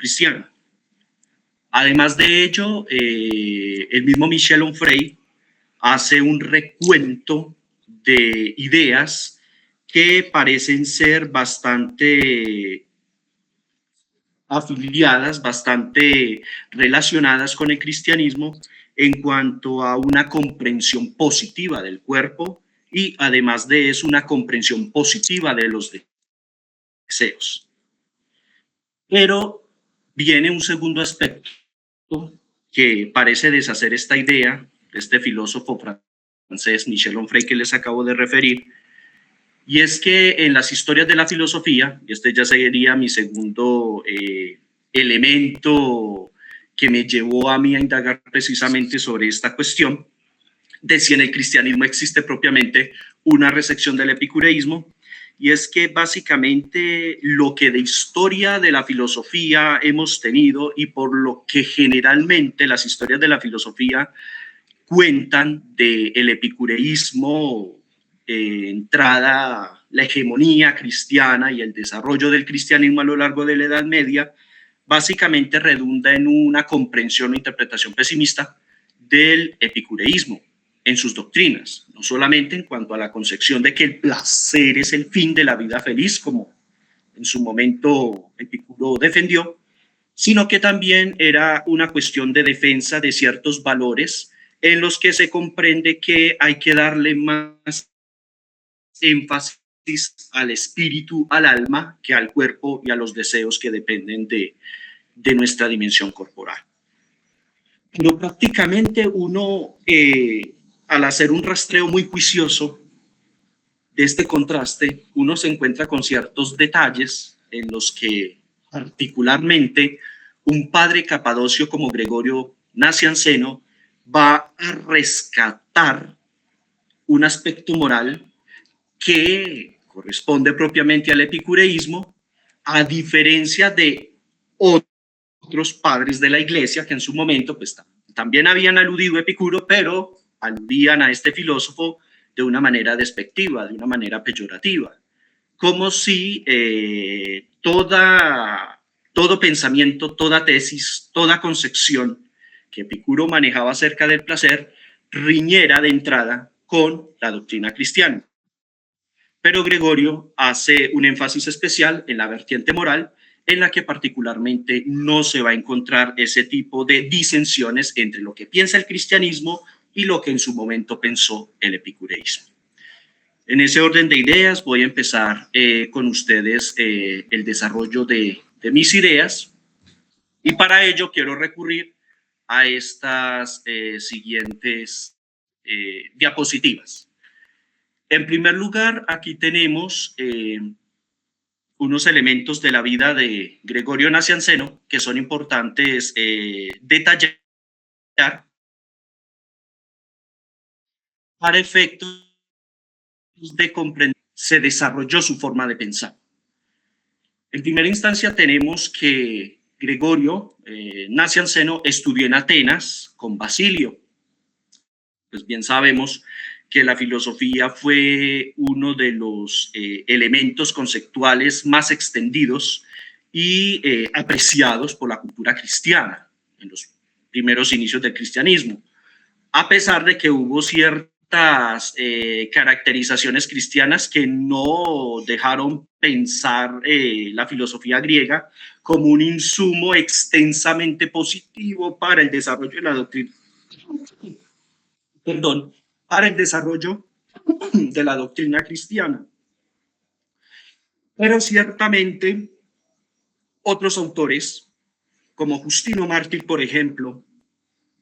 cristiana. Además de ello, el mismo Michel Onfray hace un recuento de ideas que parecen ser bastante afiliadas, bastante relacionadas con el cristianismo en cuanto a una comprensión positiva del cuerpo y además de eso una comprensión positiva de los deseos. Pero viene un segundo aspecto que parece deshacer esta idea de este filósofo francés Michel Onfray que les acabo de referir, y es que en las historias de la filosofía, y este ya sería mi segundo elemento que me llevó a mí a indagar precisamente sobre esta cuestión, de si en el cristianismo existe propiamente una recepción del epicureísmo, y es que básicamente lo que de historia de la filosofía hemos tenido y por lo que generalmente las historias de la filosofía cuentan del epicureísmo, entrada la hegemonía cristiana y el desarrollo del cristianismo a lo largo de la Edad Media, básicamente redunda en una comprensión o interpretación pesimista del epicureísmo en sus doctrinas, no solamente en cuanto a la concepción de que el placer es el fin de la vida feliz, como en su momento Epicuro defendió, sino que también era una cuestión de defensa de ciertos valores en los que se comprende que hay que darle más énfasis al espíritu, al alma, que al cuerpo y a los deseos que dependen de nuestra dimensión corporal. Pero prácticamente uno, al hacer un rastreo muy juicioso de este contraste, uno se encuentra con ciertos detalles en los que particularmente un padre capadocio como Gregorio Nacianceno va a rescatar un aspecto moral que corresponde propiamente al epicureísmo, a diferencia de otros padres de la iglesia que en su momento pues, también habían aludido a Epicuro, pero aludían a este filósofo de una manera despectiva, de una manera peyorativa, como si todo pensamiento, toda tesis, toda concepción que Epicuro manejaba acerca del placer riñera de entrada con la doctrina cristiana. Pero Gregorio hace un énfasis especial en la vertiente moral, en la que particularmente no se va a encontrar ese tipo de disensiones entre lo que piensa el cristianismo y lo que en su momento pensó el epicureísmo. En ese orden de ideas voy a empezar con ustedes el desarrollo de mis ideas, y para ello quiero recurrir a estas siguientes diapositivas. En primer lugar, aquí tenemos unos elementos de la vida de Gregorio Nacianceno que son importantes detallar para efectos de comprender se desarrolló su forma de pensar. En primera instancia tenemos que Gregorio Nacianceno estudió en Atenas con Basilio. Pues bien sabemos que la filosofía fue uno de los elementos conceptuales más extendidos y apreciados por la cultura cristiana en los primeros inicios del cristianismo, a pesar de que hubo ciertas caracterizaciones cristianas que no dejaron pensar la filosofía griega como un insumo extensamente positivo para el desarrollo de la doctrina. Para el desarrollo de la doctrina cristiana. Pero ciertamente otros autores, como Justino Mártir, por ejemplo,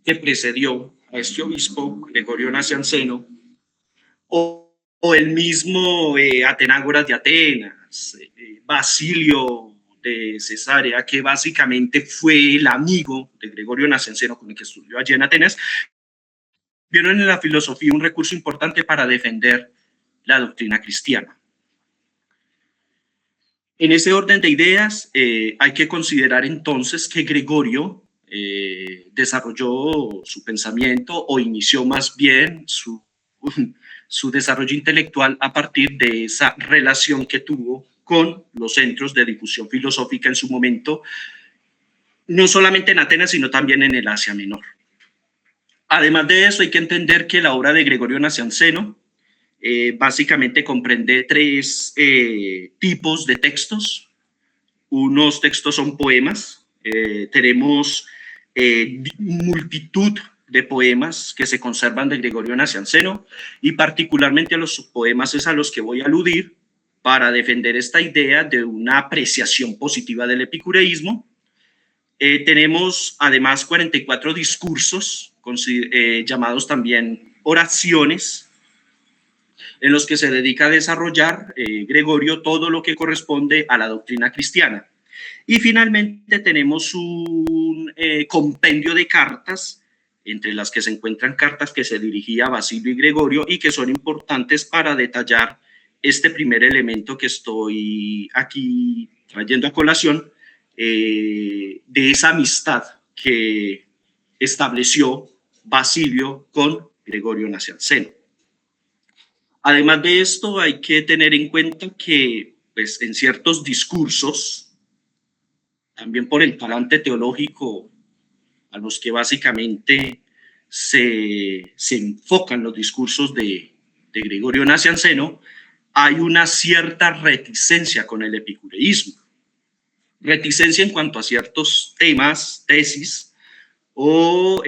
que precedió a este obispo, Gregorio Nacianceno, o el mismo Atenágoras de Atenas, Basilio de Cesarea, que básicamente fue el amigo de Gregorio Nacianceno con el que estudió allí en Atenas, vieron en la filosofía un recurso importante para defender la doctrina cristiana. En ese orden de ideas, hay que considerar entonces que Gregorio desarrolló su pensamiento o inició más bien su desarrollo intelectual a partir de esa relación que tuvo con los centros de difusión filosófica en su momento, no solamente en Atenas, sino también en el Asia Menor. Además de eso, hay que entender que la obra de Gregorio Nacianceno básicamente comprende tres tipos de textos. Unos textos son poemas, tenemos multitud de poemas que se conservan de Gregorio Nacianceno, y particularmente a los poemas es a los que voy a aludir para defender esta idea de una apreciación positiva del epicureísmo. Tenemos además 44 discursos llamados también oraciones, en los que se dedica a desarrollar Gregorio todo lo que corresponde a la doctrina cristiana. Y finalmente tenemos un compendio de cartas, entre las que se encuentran cartas que se dirigía a Basilio y Gregorio y que son importantes para detallar este primer elemento que estoy aquí trayendo a colación, de esa amistad que estableció Basilio con Gregorio Nacianceno. Además de esto, hay que tener en cuenta que pues, en ciertos discursos, también por el talante teológico a los que básicamente se enfocan los discursos de Gregorio Nacianceno, hay una cierta reticencia con el epicureísmo. Reticencia en cuanto a ciertos temas, tesis o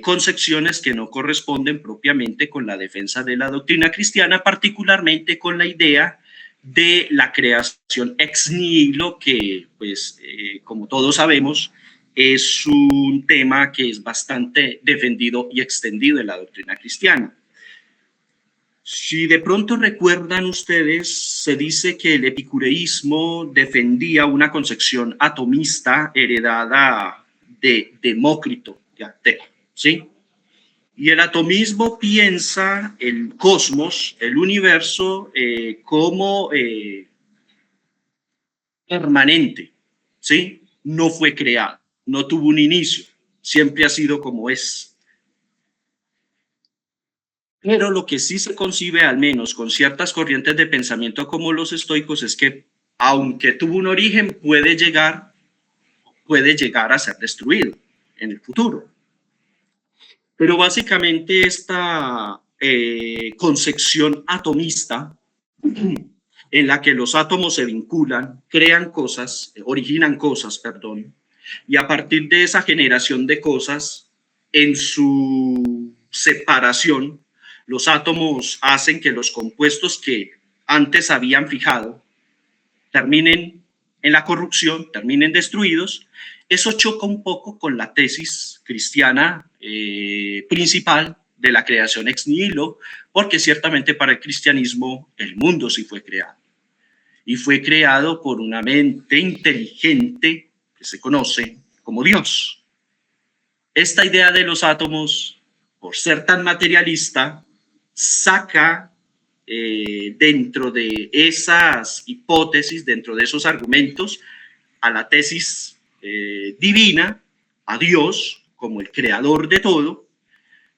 concepciones que no corresponden propiamente con la defensa de la doctrina cristiana, particularmente con la idea de la creación ex nihilo, que pues como todos sabemos es un tema que es bastante defendido y extendido en la doctrina cristiana. Si de pronto recuerdan ustedes, se dice que el epicureísmo defendía una concepción atomista heredada de Demócrito, de Ateo, ¿sí? Y el atomismo piensa el cosmos, el universo, como permanente, ¿sí? No fue creado, no tuvo un inicio, siempre ha sido como es. Pero lo que sí se concibe, al menos con ciertas corrientes de pensamiento como los estoicos, es que aunque tuvo un origen, puede llegar a ser destruido en el futuro. Pero básicamente esta concepción atomista, en la que los átomos se vinculan, crean cosas, originan cosas, perdón, y a partir de esa generación de cosas, en su separación, los átomos hacen que los compuestos que antes habían fijado terminen en la corrupción, terminen destruidos. Eso choca un poco con la tesis cristiana principal de la creación ex nihilo, porque ciertamente para el cristianismo el mundo sí fue creado. Y fue creado por una mente inteligente que se conoce como Dios. Esta idea de los átomos, por ser tan materialista, saca dentro de esas hipótesis, dentro de esos argumentos, a la tesis divina, a Dios como el creador de todo,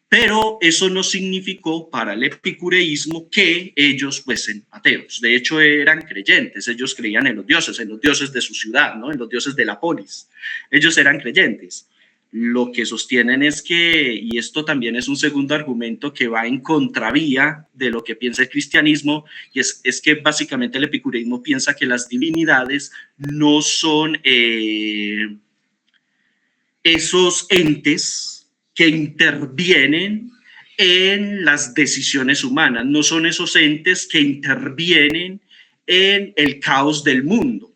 pero eso no significó para el epicureísmo que ellos fuesen ateos. De hecho, eran creyentes, ellos creían en los dioses de su ciudad, ¿no? En los dioses de la polis. Ellos eran creyentes. Lo que sostienen es que, y esto también es un segundo argumento que va en contravía de lo que piensa el cristianismo, y es que básicamente el epicureísmo piensa que las divinidades no son esos entes que intervienen en las decisiones humanas, no son esos entes que intervienen en el caos del mundo.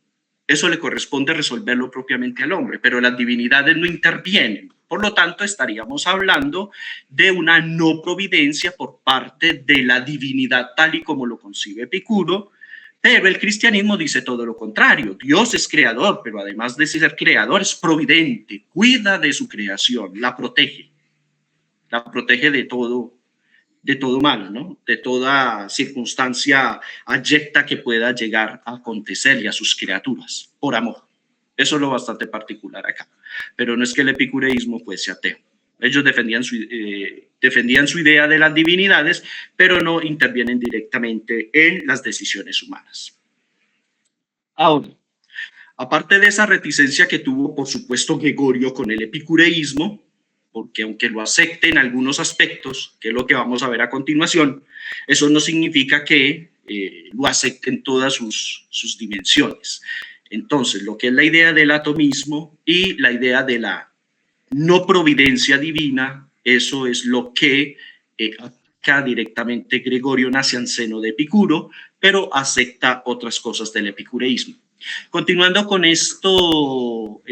Eso le corresponde resolverlo propiamente al hombre, pero las divinidades no intervienen. Por lo tanto, estaríamos hablando de una no providencia por parte de la divinidad tal y como lo concibe Epicuro, pero el cristianismo dice todo lo contrario. Dios es creador, pero además de ser creador es providente, cuida de su creación, la protege de todo mal, ¿no? De toda circunstancia abyecta que pueda llegar a acontecerle a sus criaturas, por amor. Eso es lo bastante particular acá. Pero no es que el epicureísmo fuese ateo. Ellos defendían su idea de las divinidades, pero no intervienen directamente en las decisiones humanas. Ahora, Aparte de esa reticencia que tuvo, por supuesto, Gregorio con el epicureísmo, porque aunque lo acepte en algunos aspectos, que es lo que vamos a ver a continuación, eso no significa que lo acepte en todas sus dimensiones. Entonces, lo que es la idea del atomismo y la idea de la no providencia divina, eso es lo que ataca directamente Gregorio Nacianceno de Epicuro, pero acepta otras cosas del epicureísmo. Continuando con esto,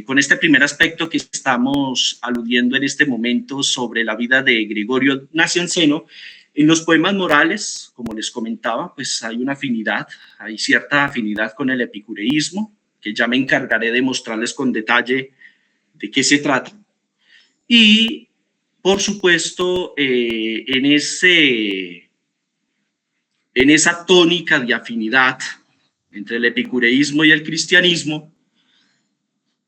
con este primer aspecto que estamos aludiendo en este momento sobre la vida de Gregorio Nacianceno, en los poemas morales, como les comentaba, pues hay una afinidad, hay cierta afinidad con el epicureísmo, que ya me encargaré de mostrarles con detalle de qué se trata. Y, por supuesto, en esa tónica de afinidad entre el epicureísmo y el cristianismo,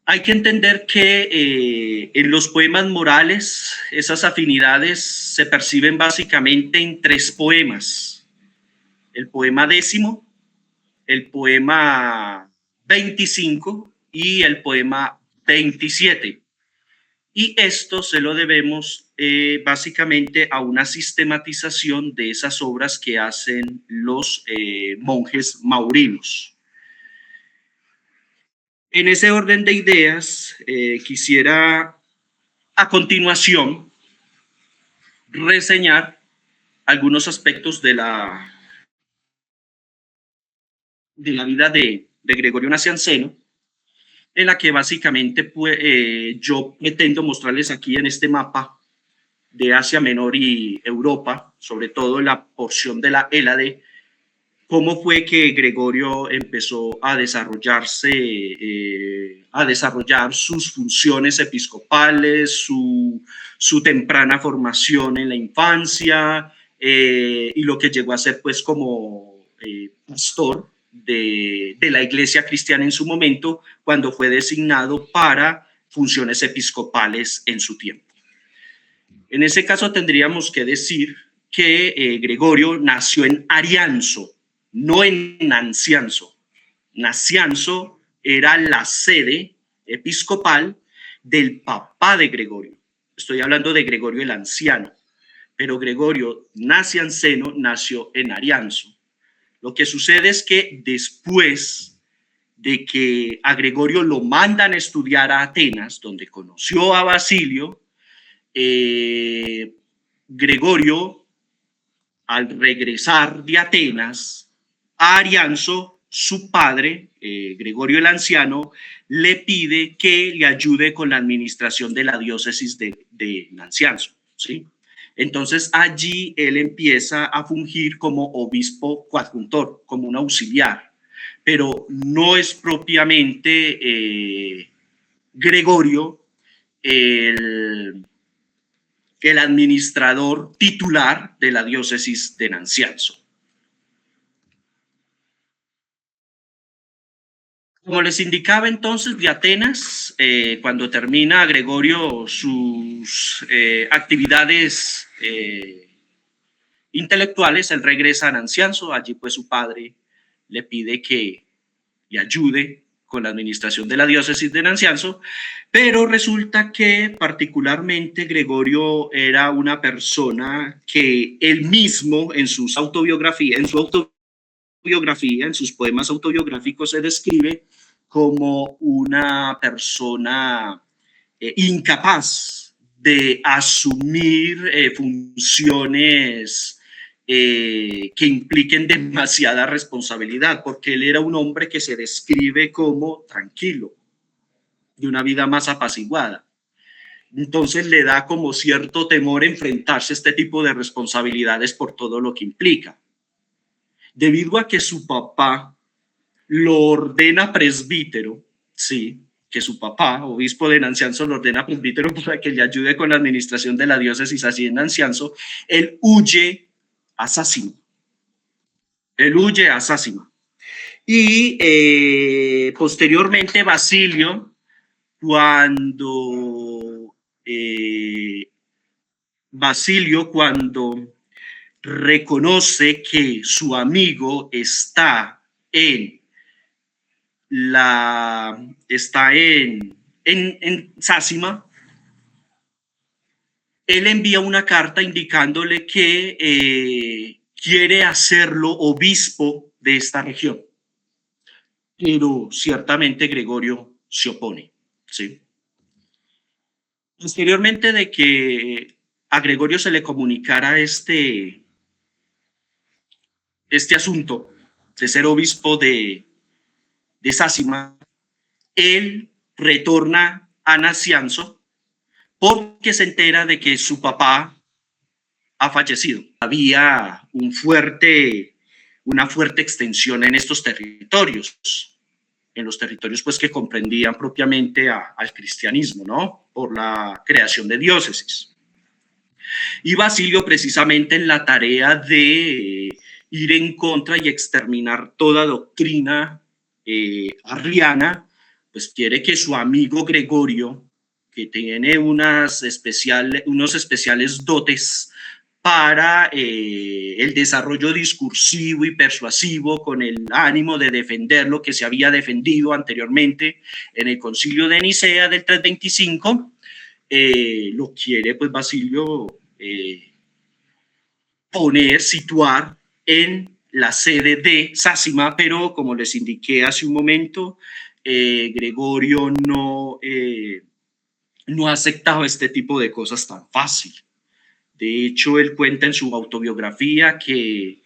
hay que entender que en los poemas morales esas afinidades se perciben básicamente en tres poemas: el poema 10, el poema 25 y el poema 27. Y esto se lo debemos básicamente a una sistematización de esas obras que hacen los monjes maurinos. En ese orden de ideas, quisiera a continuación reseñar algunos aspectos de la vida de Gregorio Nacianceno, en la que básicamente yo pretendo mostrarles aquí en este mapa de Asia Menor y Europa, sobre todo en la porción de la Hélade, cómo fue que Gregorio empezó a desarrollarse, a desarrollar sus funciones episcopales, su temprana formación en la infancia, y lo que llegó a ser pues como pastor de la iglesia cristiana en su momento, cuando fue designado para funciones episcopales en su tiempo. En ese caso tendríamos que decir que Gregorio nació en Arianzo, no en Nancianzo. Nacianzo era la sede episcopal del papá de Gregorio. Estoy hablando de Gregorio el Anciano, pero Gregorio Nacianceno nació en Arianzo. Lo que sucede es que después de que a Gregorio lo mandan a estudiar a Atenas, donde conoció a Basilio, Gregorio, al regresar de Atenas a Arianzo, su padre, Gregorio el Anciano, le pide que le ayude con la administración de la diócesis de Nancianzo, ¿sí? Entonces allí él empieza a fungir como obispo coadjuntor, como un auxiliar, pero no es propiamente Gregorio el administrador titular de la diócesis de Nancianzo. Como les indicaba entonces, de Atenas, cuando termina Gregorio sus actividades intelectuales, él regresa a Nancianzo. Allí pues su padre le pide que le ayude con la administración de la diócesis de Nancianzo, pero resulta que particularmente Gregorio era una persona que él mismo en sus autobiografías, en sus poemas autobiográficos se describe como una persona incapaz de asumir funciones que impliquen demasiada responsabilidad, porque él era un hombre que se describe como tranquilo, de una vida más apaciguada. Entonces le da como cierto temor enfrentarse a este tipo de responsabilidades por todo lo que implica. Debido a que su papá lo ordena presbítero, sí, que su papá, obispo de Nancianzo, lo ordena presbítero para que le ayude con la administración de la diócesis así en Nancianzo, él huye a Sácima. Y posteriormente Basilio, cuando reconoce que su amigo está en está en Sásima, él envía una carta indicándole que quiere hacerlo obispo de esta región, pero ciertamente Gregorio se opone, ¿sí? Posteriormente de que a Gregorio se le comunicara este asunto de ser obispo de Sásima, él retorna a Nacianzo porque se entera de que su papá ha fallecido. Había una fuerte extensión en estos territorios, en los territorios pues que comprendían propiamente al cristianismo, ¿no? Por la creación de diócesis. Y Basilio, precisamente en la tarea de ir en contra y exterminar toda doctrina arriana, pues quiere que su amigo Gregorio, que tiene unos especiales dotes para el desarrollo discursivo y persuasivo, con el ánimo de defender lo que se había defendido anteriormente en el Concilio de Nicea del 325, lo quiere pues Basilio situar en la sede de Sásima, pero como les indiqué hace un momento, Gregorio no ha aceptado este tipo de cosas tan fácil. De hecho, él cuenta en su autobiografía que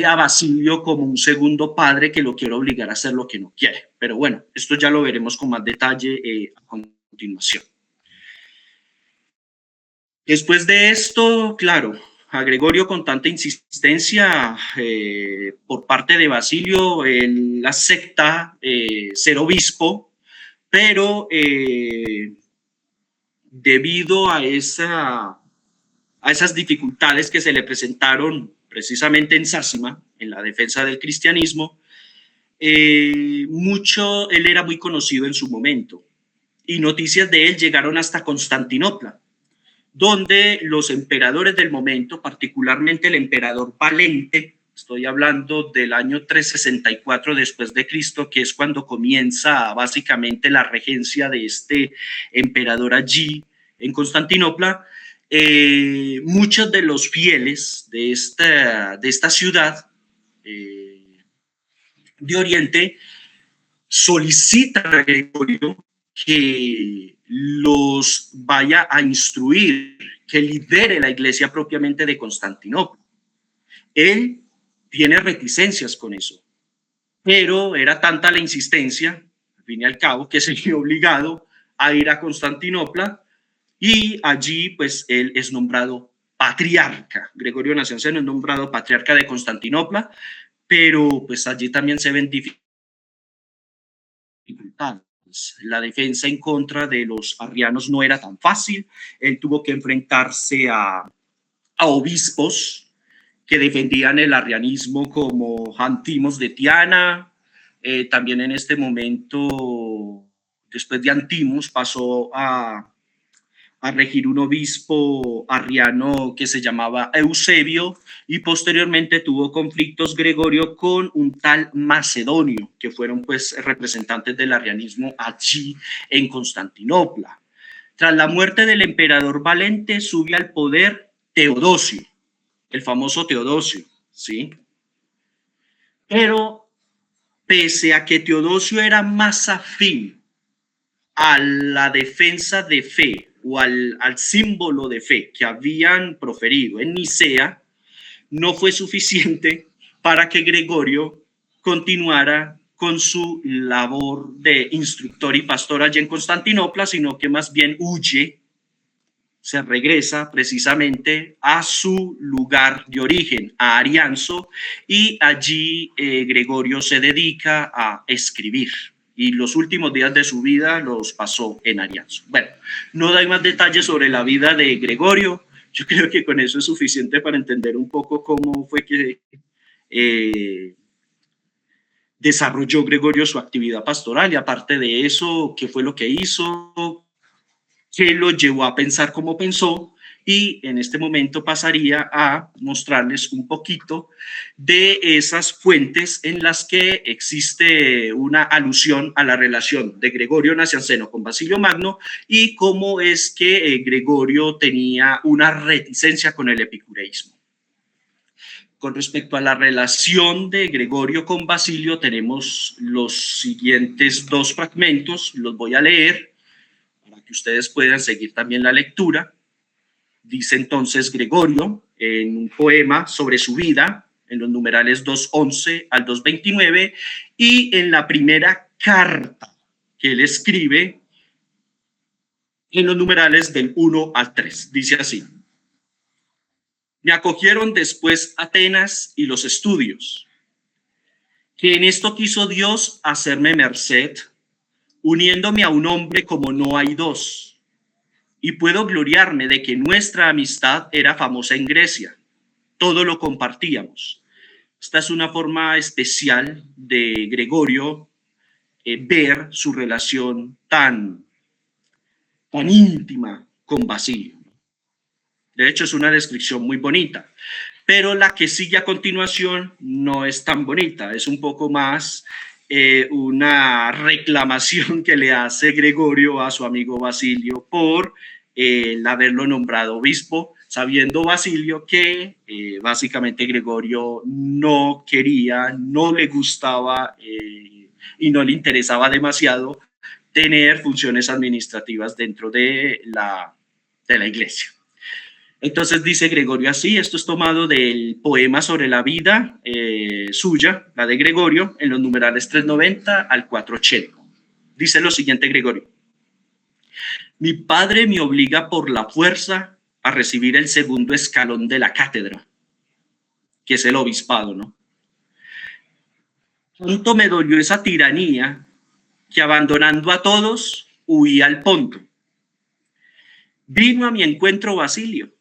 a Basilio como un segundo padre que lo quiere obligar a hacer lo que no quiere. Pero bueno, esto ya lo veremos con más detalle a continuación. Después de esto, claro, a Gregorio, con tanta insistencia por parte de Basilio, él acepta ser obispo, pero debido a esas dificultades que se le presentaron precisamente en Sásima, en la defensa del cristianismo, él era muy conocido en su momento, y noticias de él llegaron hasta Constantinopla, donde los emperadores del momento, particularmente el emperador Valente, estoy hablando del año 364 después de Cristo, que es cuando comienza básicamente la regencia de este emperador allí en Constantinopla, muchos de los fieles de esta ciudad de Oriente solicitan a Gregorio que los vaya a instruir, que lidere la iglesia propiamente de Constantinopla. Él tiene reticencias con eso, pero era tanta la insistencia, al fin y al cabo, que se vio obligado a ir a Constantinopla, y allí pues él es nombrado patriarca. Gregorio Nacianceno es nombrado patriarca de Constantinopla, pero pues allí también se ven dificultades. La defensa en contra de los arrianos no era tan fácil. Él tuvo que enfrentarse a obispos que defendían el arrianismo, como Antimos de Tiana. También en este momento, después de Antimos, pasó a regir un obispo arriano que se llamaba Eusebio, y posteriormente tuvo conflictos Gregorio con un tal Macedonio, que fueron pues representantes del arrianismo allí en Constantinopla. Tras la muerte del emperador Valente, sube al poder Teodosio, el famoso Teodosio, ¿sí? Pero pese a que Teodosio era más afín a la defensa de fe o al símbolo de fe que habían proferido en Nicea, no fue suficiente para que Gregorio continuara con su labor de instructor y pastor allí en Constantinopla, sino que más bien huye, se regresa precisamente a su lugar de origen, a Arianzo, y allí Gregorio se dedica a escribir, y los últimos días de su vida los pasó en Arianzo. Bueno, no doy más detalles sobre la vida de Gregorio. Yo creo que con eso es suficiente para entender un poco cómo fue que desarrolló Gregorio su actividad pastoral, y aparte de eso, qué fue lo que hizo, qué lo llevó a pensar como pensó, y en este momento pasaría a mostrarles un poquito de esas fuentes en las que existe una alusión a la relación de Gregorio Nacianceno con Basilio Magno y cómo es que Gregorio tenía una reticencia con el epicureísmo. Con respecto a la relación de Gregorio con Basilio, tenemos los siguientes dos fragmentos, los voy a leer para que ustedes puedan seguir también la lectura. Dice entonces Gregorio en un poema sobre su vida, en los numerales 2.11 al 2.29, y en la primera carta que él escribe en los numerales del 1 al 3. Dice así: me acogieron después Atenas y los estudios, que en esto quiso Dios hacerme merced, uniéndome a un hombre como no hay dos, y puedo gloriarme de que nuestra amistad era famosa en Grecia. Todo lo compartíamos. Esta es una forma especial de Gregorio ver su relación tan íntima con Basilio. De hecho, es una descripción muy bonita, pero la que sigue a continuación no es tan bonita, es un poco más una reclamación que le hace Gregorio a su amigo Basilio por el haberlo nombrado obispo, sabiendo Basilio que básicamente Gregorio no quería, no le gustaba y no le interesaba demasiado tener funciones administrativas dentro de la iglesia. Entonces dice Gregorio así, esto es tomado del poema sobre la vida suya, la de Gregorio, en los numerales 390 al 480. Dice lo siguiente Gregorio: mi padre me obliga por la fuerza a recibir el segundo escalón de la cátedra, que es el obispado, ¿no? Tanto me dolió esa tiranía que abandonando a todos huí al Ponto. Vino a mi encuentro Basilio.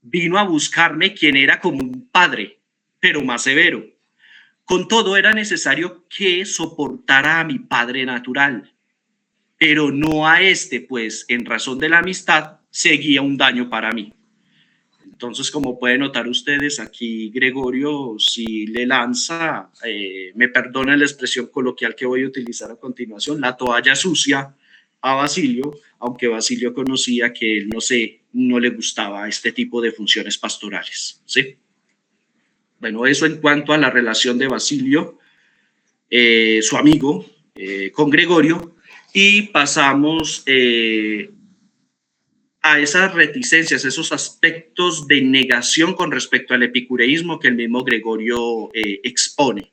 Vino a buscarme quien era como un padre, pero más severo. Con todo era necesario que soportara a mi padre natural, pero no a este, pues en razón de la amistad seguía un daño para mí. Entonces, como pueden notar ustedes, aquí Gregorio sí le lanza, me perdona la expresión coloquial que voy a utilizar a continuación, la toalla sucia a Basilio, aunque Basilio conocía que él no le gustaba este tipo de funciones pastorales, ¿sí? Bueno, eso en cuanto a la relación de Basilio, su amigo, con Gregorio, y pasamos a esas reticencias, esos aspectos de negación con respecto al epicureísmo que el mismo Gregorio expone,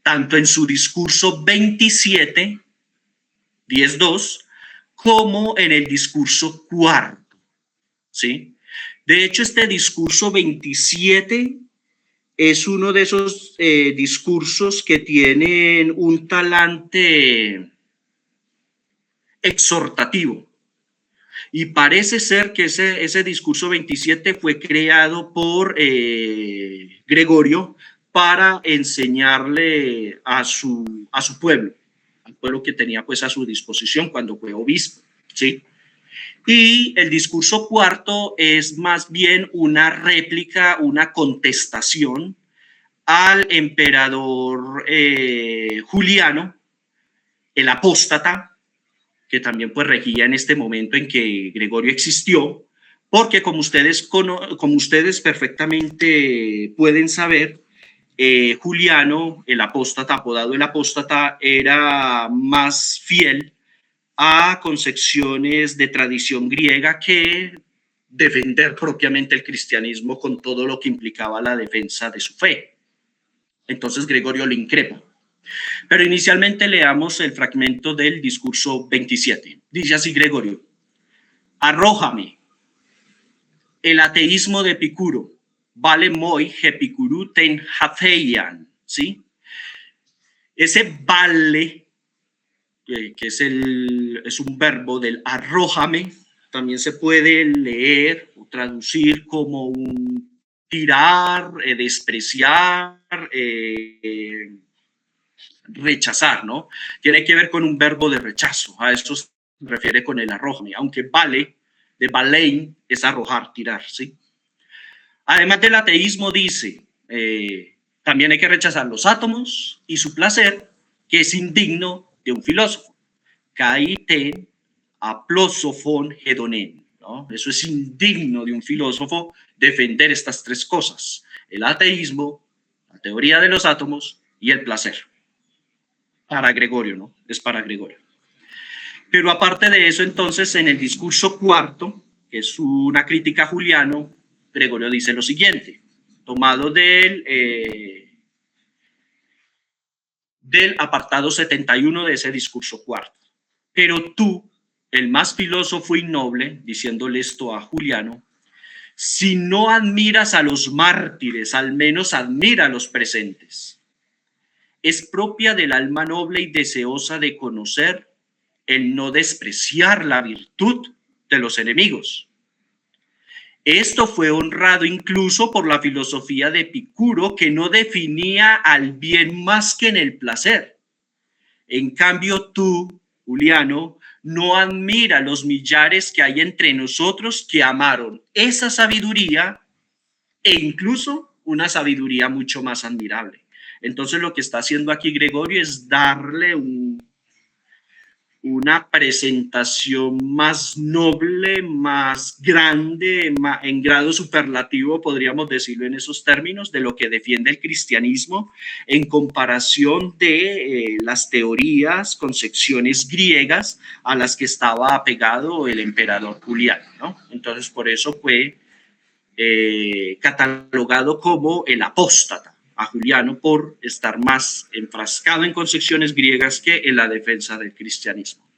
tanto en su discurso 27, 10.2, como en el discurso cuarto, ¿sí? De hecho, este discurso 27 es uno de esos discursos que tienen un talante exhortativo. Y parece ser que ese discurso 27 fue creado por Gregorio para enseñarle a su pueblo, al pueblo que tenía pues a su disposición cuando fue obispo, ¿sí? Y el discurso cuarto es más bien una réplica, una contestación al emperador Juliano, el apóstata, que también pues regía en este momento en que Gregorio existió, porque como ustedes perfectamente pueden saber, Juliano, el apóstata, apodado el apóstata, era más fiel a concepciones de tradición griega que defender propiamente el cristianismo con todo lo que implicaba la defensa de su fe. Entonces Gregorio le increpa. Pero inicialmente leamos el fragmento del discurso 27. Dice así Gregorio: arrójame el ateísmo de Epicuro, vale moi hepicuru ten hafeian, ¿sí? Ese vale, que es un verbo del arrójame, también se puede leer o traducir como un tirar, despreciar, rechazar, ¿no? Tiene que ver con un verbo de rechazo, a esto se refiere con el arrójame, aunque vale de Balain es arrojar, tirar, ¿sí? Además del ateísmo dice, también hay que rechazar los átomos y su placer, que es indigno de un filósofo. Caíten aplosofon hedonen, ¿no? Eso es indigno de un filósofo defender estas tres cosas: el ateísmo, la teoría de los átomos y el placer. Para Gregorio, ¿no? Es para Gregorio. Pero aparte de eso, entonces, en el discurso cuarto, que es una crítica a Juliano, Gregorio dice lo siguiente, tomado del apartado 71 de ese discurso cuarto. Pero tú, el más filósofo y noble, diciéndole esto a Juliano, si no admiras a los mártires, al menos admira a los presentes. Es propia del alma noble y deseosa de conocer el no despreciar la virtud de los enemigos. Esto fue honrado incluso por la filosofía de Epicuro, que no definía al bien más que en el placer. En cambio tú, Juliano, no admira los millares que hay entre nosotros que amaron esa sabiduría e incluso una sabiduría mucho más admirable. Entonces lo que está haciendo aquí Gregorio es darle una presentación más noble, más grande, en grado superlativo, podríamos decirlo en esos términos, de lo que defiende el cristianismo en comparación de las teorías, concepciones griegas a las que estaba apegado el emperador Juliano, ¿no? Entonces, por eso fue catalogado como el apóstata a Juliano, por estar más enfrascado en concepciones griegas que en la defensa del cristianismo.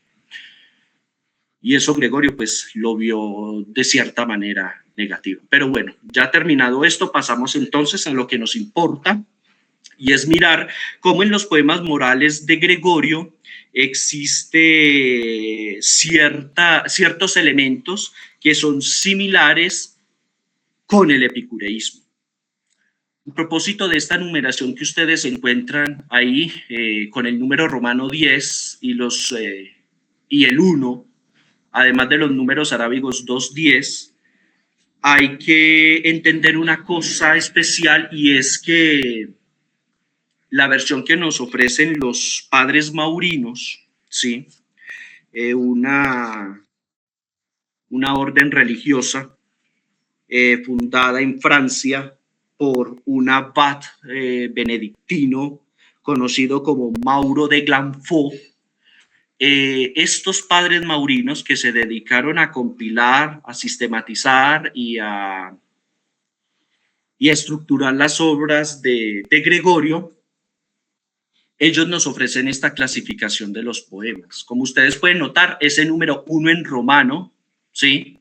Y eso Gregorio pues lo vio de cierta manera negativa. Pero bueno, ya terminado esto, pasamos entonces a lo que nos importa, y es mirar cómo en los poemas morales de Gregorio existe ciertos elementos que son similares con el epicureísmo. A propósito de esta numeración que ustedes encuentran ahí con el número romano 10 y el 1, además de los números arábigos 2-10, hay que entender una cosa especial, y es que la versión que nos ofrecen los padres maurinos, ¿sí? Una orden religiosa fundada en Francia por un abad benedictino conocido como Mauro de Glanfort. Estos padres maurinos que se dedicaron a compilar, a sistematizar y a estructurar las obras de Gregorio, ellos nos ofrecen esta clasificación de los poemas. Como ustedes pueden notar, ese número 1 en romano, ¿sí?,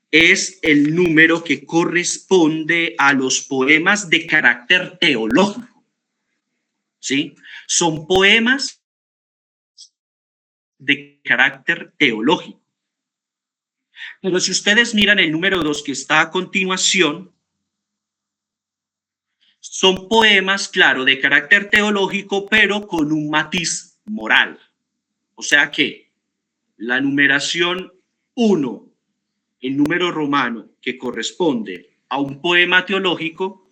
es el número que corresponde a los poemas de carácter teológico, ¿sí? Son poemas de carácter teológico. Pero si ustedes miran el número 2 que está a continuación, son poemas, claro, de carácter teológico, pero con un matiz moral. O sea que la numeración 1, el número romano, que corresponde a un poema teológico,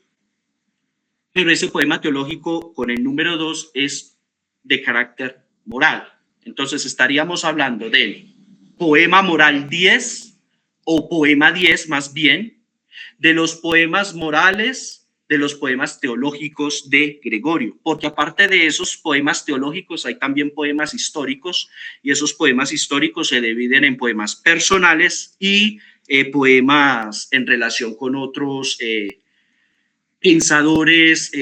pero ese poema teológico con el número 2 es de carácter moral. Entonces estaríamos hablando del poema moral 10 o poema 10 más bien, de los poemas morales, de los poemas teológicos de Gregorio, porque aparte de esos poemas teológicos hay también poemas históricos, y esos poemas históricos se dividen en poemas personales y poemas en relación con otros pensadores,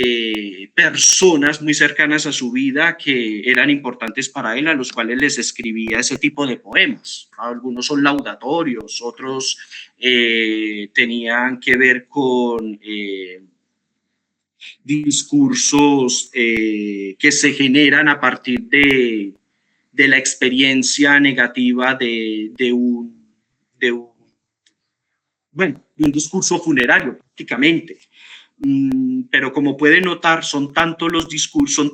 personas muy cercanas a su vida que eran importantes para él, a los cuales les escribía ese tipo de poemas. Algunos son laudatorios, otros tenían que ver con discursos que se generan a partir de la experiencia negativa de un discurso funerario, prácticamente. Pero como pueden notar, son tanto los discursos, son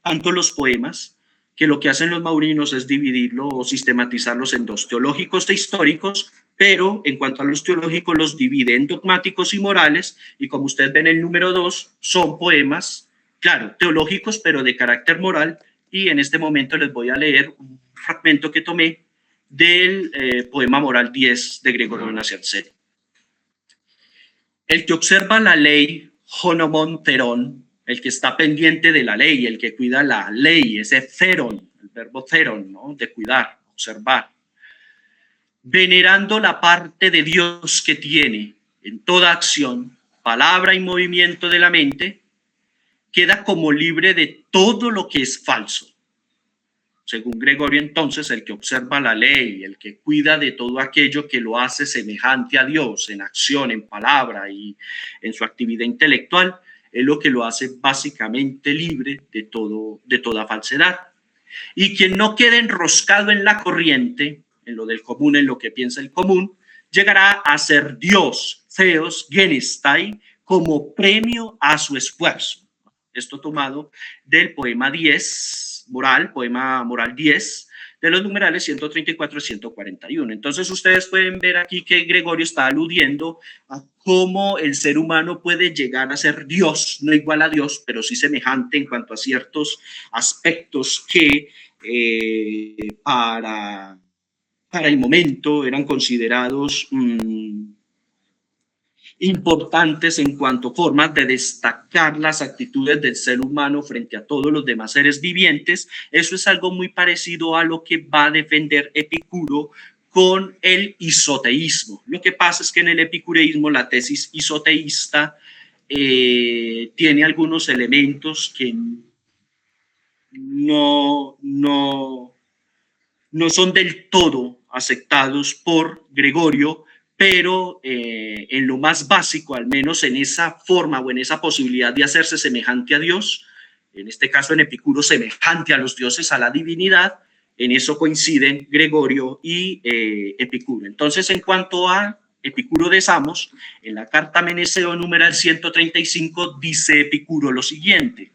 tanto los poemas, que lo que hacen los maurinos es dividirlo o sistematizarlos en dos: teológicos e históricos, pero en cuanto a los teológicos los divide en dogmáticos y morales, y como ustedes ven el número 2, son poemas, claro, teológicos, pero de carácter moral, y en este momento les voy a leer un fragmento que tomé del poema Moral 10 de Gregorio Nacianceno. El que observa la ley, honomon theron, el que está pendiente de la ley, el que cuida la ley, ese theron, el verbo theron, ¿no? De cuidar, observar, venerando la parte de Dios que tiene en toda acción, palabra y movimiento de la mente, queda como libre de todo lo que es falso. Según Gregorio, entonces, el que observa la ley, el que cuida de todo aquello que lo hace semejante a Dios en acción, en palabra y en su actividad intelectual, es lo que lo hace básicamente libre de toda falsedad. Y quien no quede enroscado en la corriente, en lo del común, en lo que piensa el común, llegará a ser Dios, Theos, Genestai, como premio a su esfuerzo. Esto tomado del poema 10, poema moral 10, de los numerales 134 y 141. Entonces ustedes pueden ver aquí que Gregorio está aludiendo a cómo el ser humano puede llegar a ser Dios, no igual a Dios, pero sí semejante en cuanto a ciertos aspectos que para el momento eran considerados importantes en cuanto a formas de destacar las actitudes del ser humano frente a todos los demás seres vivientes. Eso es algo muy parecido a lo que va a defender Epicuro con el isoteísmo. Lo que pasa es que en el epicureísmo la tesis isoteísta tiene algunos elementos que no son del todo aceptados por Gregorio, pero en lo más básico, al menos en esa forma o en esa posibilidad de hacerse semejante a Dios, en este caso en Epicuro semejante a los dioses, a la divinidad, en eso coinciden Gregorio y Epicuro. Entonces, en cuanto a Epicuro de Samos, en la carta Meneceo numeral 135 dice Epicuro lo siguiente: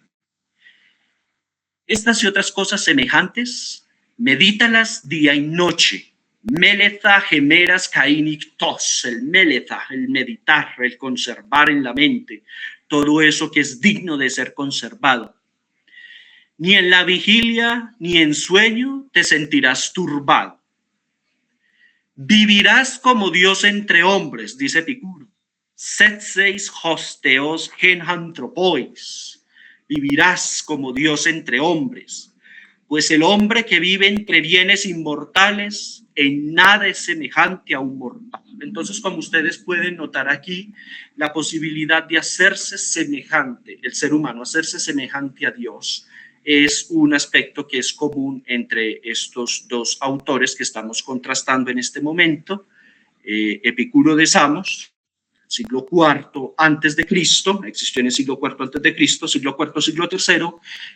estas y otras cosas semejantes, medítalas día y noche. Meleza gemeras kainiktos, el meleza, el meditar, el conservar en la mente, todo eso que es digno de ser conservado. Ni en la vigilia ni en sueño te sentirás turbado. Vivirás como Dios entre hombres, dice Epicuro. Setseis hosteos gen anthropois. Vivirás como Dios entre hombres, pues el hombre que vive entre bienes inmortales en nada es semejante a un mortal. Entonces, como ustedes pueden notar aquí, la posibilidad de hacerse semejante, el ser humano, hacerse semejante a Dios, es un aspecto que es común entre estos dos autores que estamos contrastando en este momento. Epicuro de Samos, siglo IV antes de Cristo, existió en el siglo IV antes de Cristo, siglo IV, siglo III,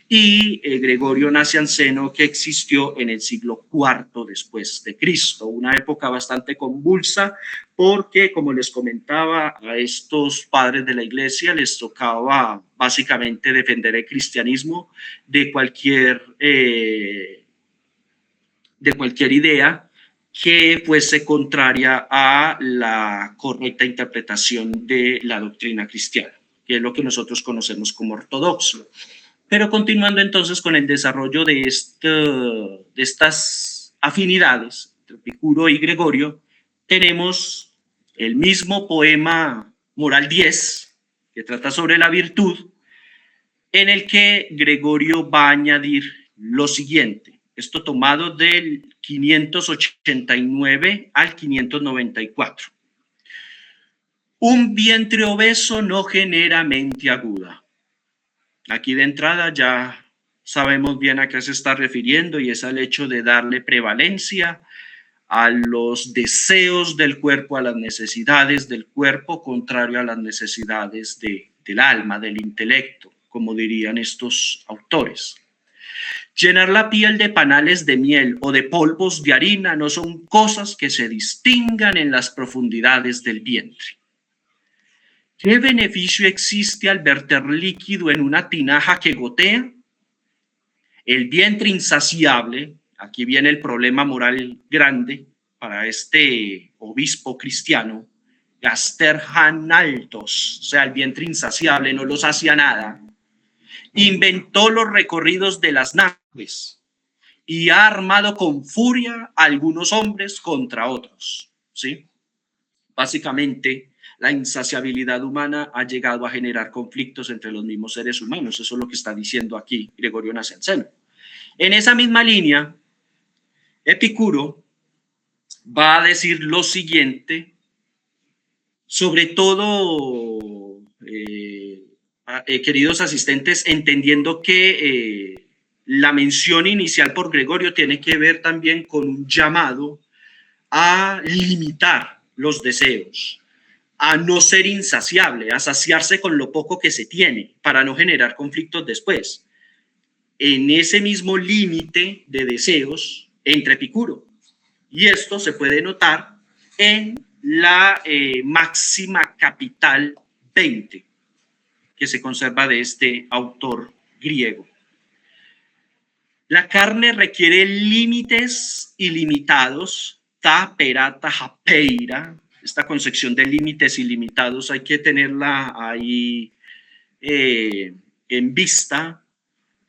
y Gregorio Nacianceno, que existió en el siglo IV después de Cristo, una época bastante convulsa, porque, como les comentaba, a estos padres de la iglesia les tocaba básicamente defender el cristianismo de cualquier idea que fuese contraria a la correcta interpretación de la doctrina cristiana, que es lo que nosotros conocemos como ortodoxo. Pero continuando entonces con el desarrollo de estas afinidades entre Epicuro y Gregorio, tenemos el mismo poema Moral 10, que trata sobre la virtud, en el que Gregorio va a añadir lo siguiente. Esto tomado del 589 al 594. Un vientre obeso no genera mente aguda. Aquí de entrada ya sabemos bien a qué se está refiriendo, y es al hecho de darle prevalencia a los deseos del cuerpo, a las necesidades del cuerpo, contrario a las necesidades del alma, del intelecto, como dirían estos autores. Llenar la piel de panales de miel o de polvos de harina no son cosas que se distingan en las profundidades del vientre. ¿Qué beneficio existe al verter líquido en una tinaja que gotea? El vientre insaciable, aquí viene el problema moral grande, para este obispo cristiano, Gaster Hanaltos, o sea, el vientre insaciable, no los hacía nada, inventó los recorridos de las naves y ha armado con furia a algunos hombres contra otros, ¿sí? Básicamente, la insaciabilidad humana ha llegado a generar conflictos entre los mismos seres humanos. Eso es lo que está diciendo aquí Gregorio Nacianceno. En esa misma línea, Epicuro va a decir lo siguiente, sobre todo, queridos asistentes, entendiendo que la mención inicial por Gregorio tiene que ver también con un llamado a limitar los deseos, a no ser insaciable, a saciarse con lo poco que se tiene para no generar conflictos después. En ese mismo límite de deseos entre Epicuro. Y esto se puede notar en la máxima capital 20 que se conserva de este autor griego. La carne requiere límites ilimitados, ta perata hapeira. Esta concepción de límites ilimitados hay que tenerla ahí en vista,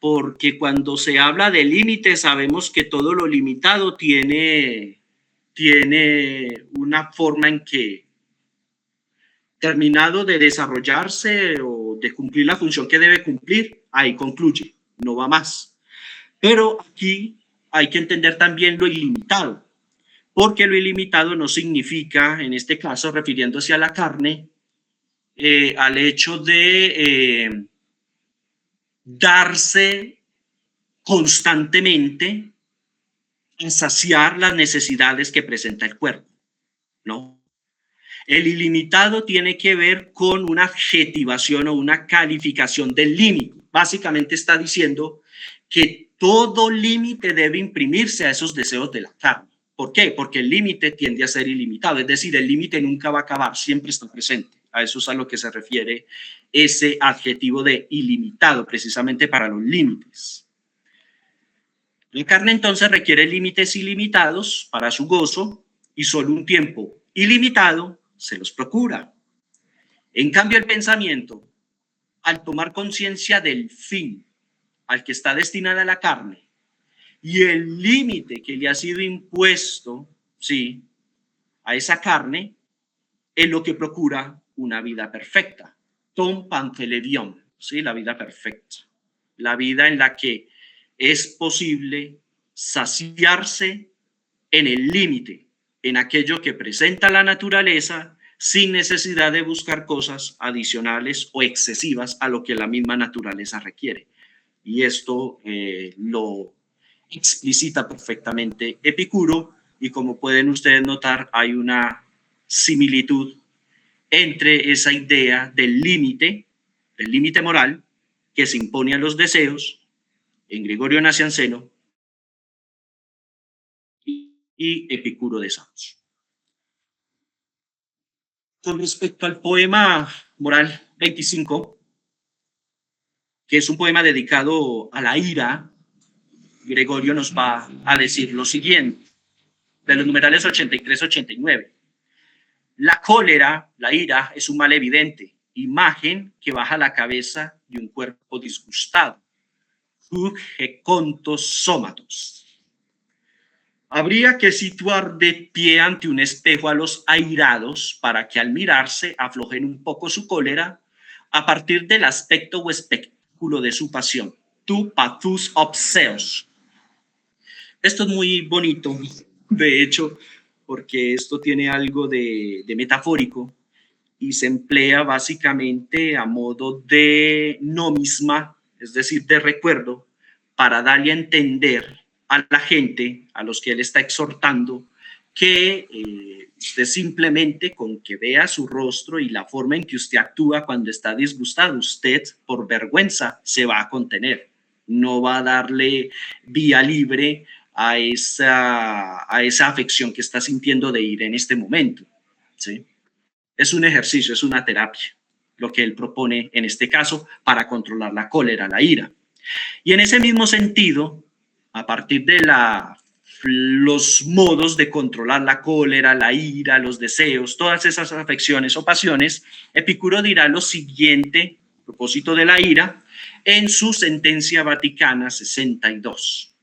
porque cuando se habla de límites sabemos que todo lo limitado tiene una forma en que, terminado de desarrollarse o de cumplir la función que debe cumplir, ahí concluye, no va más. Pero aquí hay que entender también lo ilimitado, porque lo ilimitado no significa, en este caso, refiriéndose a la carne, al hecho de darse constantemente a saciar las necesidades que presenta el cuerpo, ¿no? El ilimitado tiene que ver con una adjetivación o una calificación del límite. Básicamente está diciendo que todo límite debe imprimirse a esos deseos de la carne. ¿Por qué? Porque el límite tiende a ser ilimitado, es decir, el límite nunca va a acabar, siempre está presente. A eso es a lo que se refiere ese adjetivo de ilimitado, precisamente para los límites. La carne entonces requiere límites ilimitados para su gozo y solo un tiempo ilimitado se los procura. En cambio, el pensamiento, al tomar conciencia del fin al que está destinada la carne y el límite que le ha sido impuesto, sí, a esa carne, es lo que procura una vida perfecta. Ton panteledion, sí, la vida perfecta. La vida en la que es posible saciarse en el límite, en aquello que presenta la naturaleza, sin necesidad de buscar cosas adicionales o excesivas a lo que la misma naturaleza requiere. Y esto lo explicita perfectamente Epicuro, y como pueden ustedes notar, hay una similitud entre esa idea del límite moral que se impone a los deseos en Gregorio Nacianceno y Epicuro de Samos. Con respecto al poema Moral 25, que es un poema dedicado a la ira, Gregorio nos va a decir lo siguiente, de los numerales 83-89. La cólera, la ira, es un mal evidente, imagen que baja la cabeza de un cuerpo disgustado. Contos sómatos. Habría que situar de pie ante un espejo a los airados para que al mirarse aflojen un poco su cólera a partir del aspecto o espectáculo de su pasión. Tu pathus obseos. Esto es muy bonito, de hecho, porque esto tiene algo de metafórico y se emplea básicamente a modo de nomisma, es decir, de recuerdo, para darle a entender a la gente, a los que él está exhortando, que usted simplemente con que vea su rostro y la forma en que usted actúa cuando está disgustado, usted por vergüenza se va a contener, no va a darle vía libre a esa afección que está sintiendo de ira en este momento, ¿sí? Es un ejercicio, es una terapia, lo que él propone en este caso para controlar la cólera, la ira. Y en ese mismo sentido, a partir de la los modos de controlar la cólera, la ira, los deseos, todas esas afecciones o pasiones, Epicuro dirá lo siguiente a propósito de la ira en su Sentencia Vaticana 62.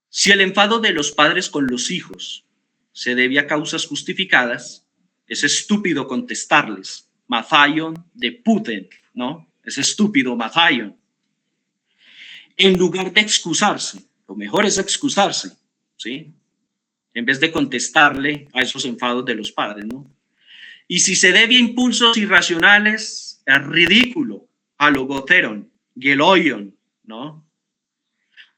Si el enfado de los padres con los hijos se debe a causas justificadas, es estúpido contestarles, Mathaion de Puten, ¿no? Es estúpido Mathaion. En lugar de excusarse, lo mejor es excusarse, ¿sí? En vez de contestarle a esos enfados de los padres, ¿no? Y si se debe a impulsos irracionales, es ridículo, alogoteron, geloion, ¿no?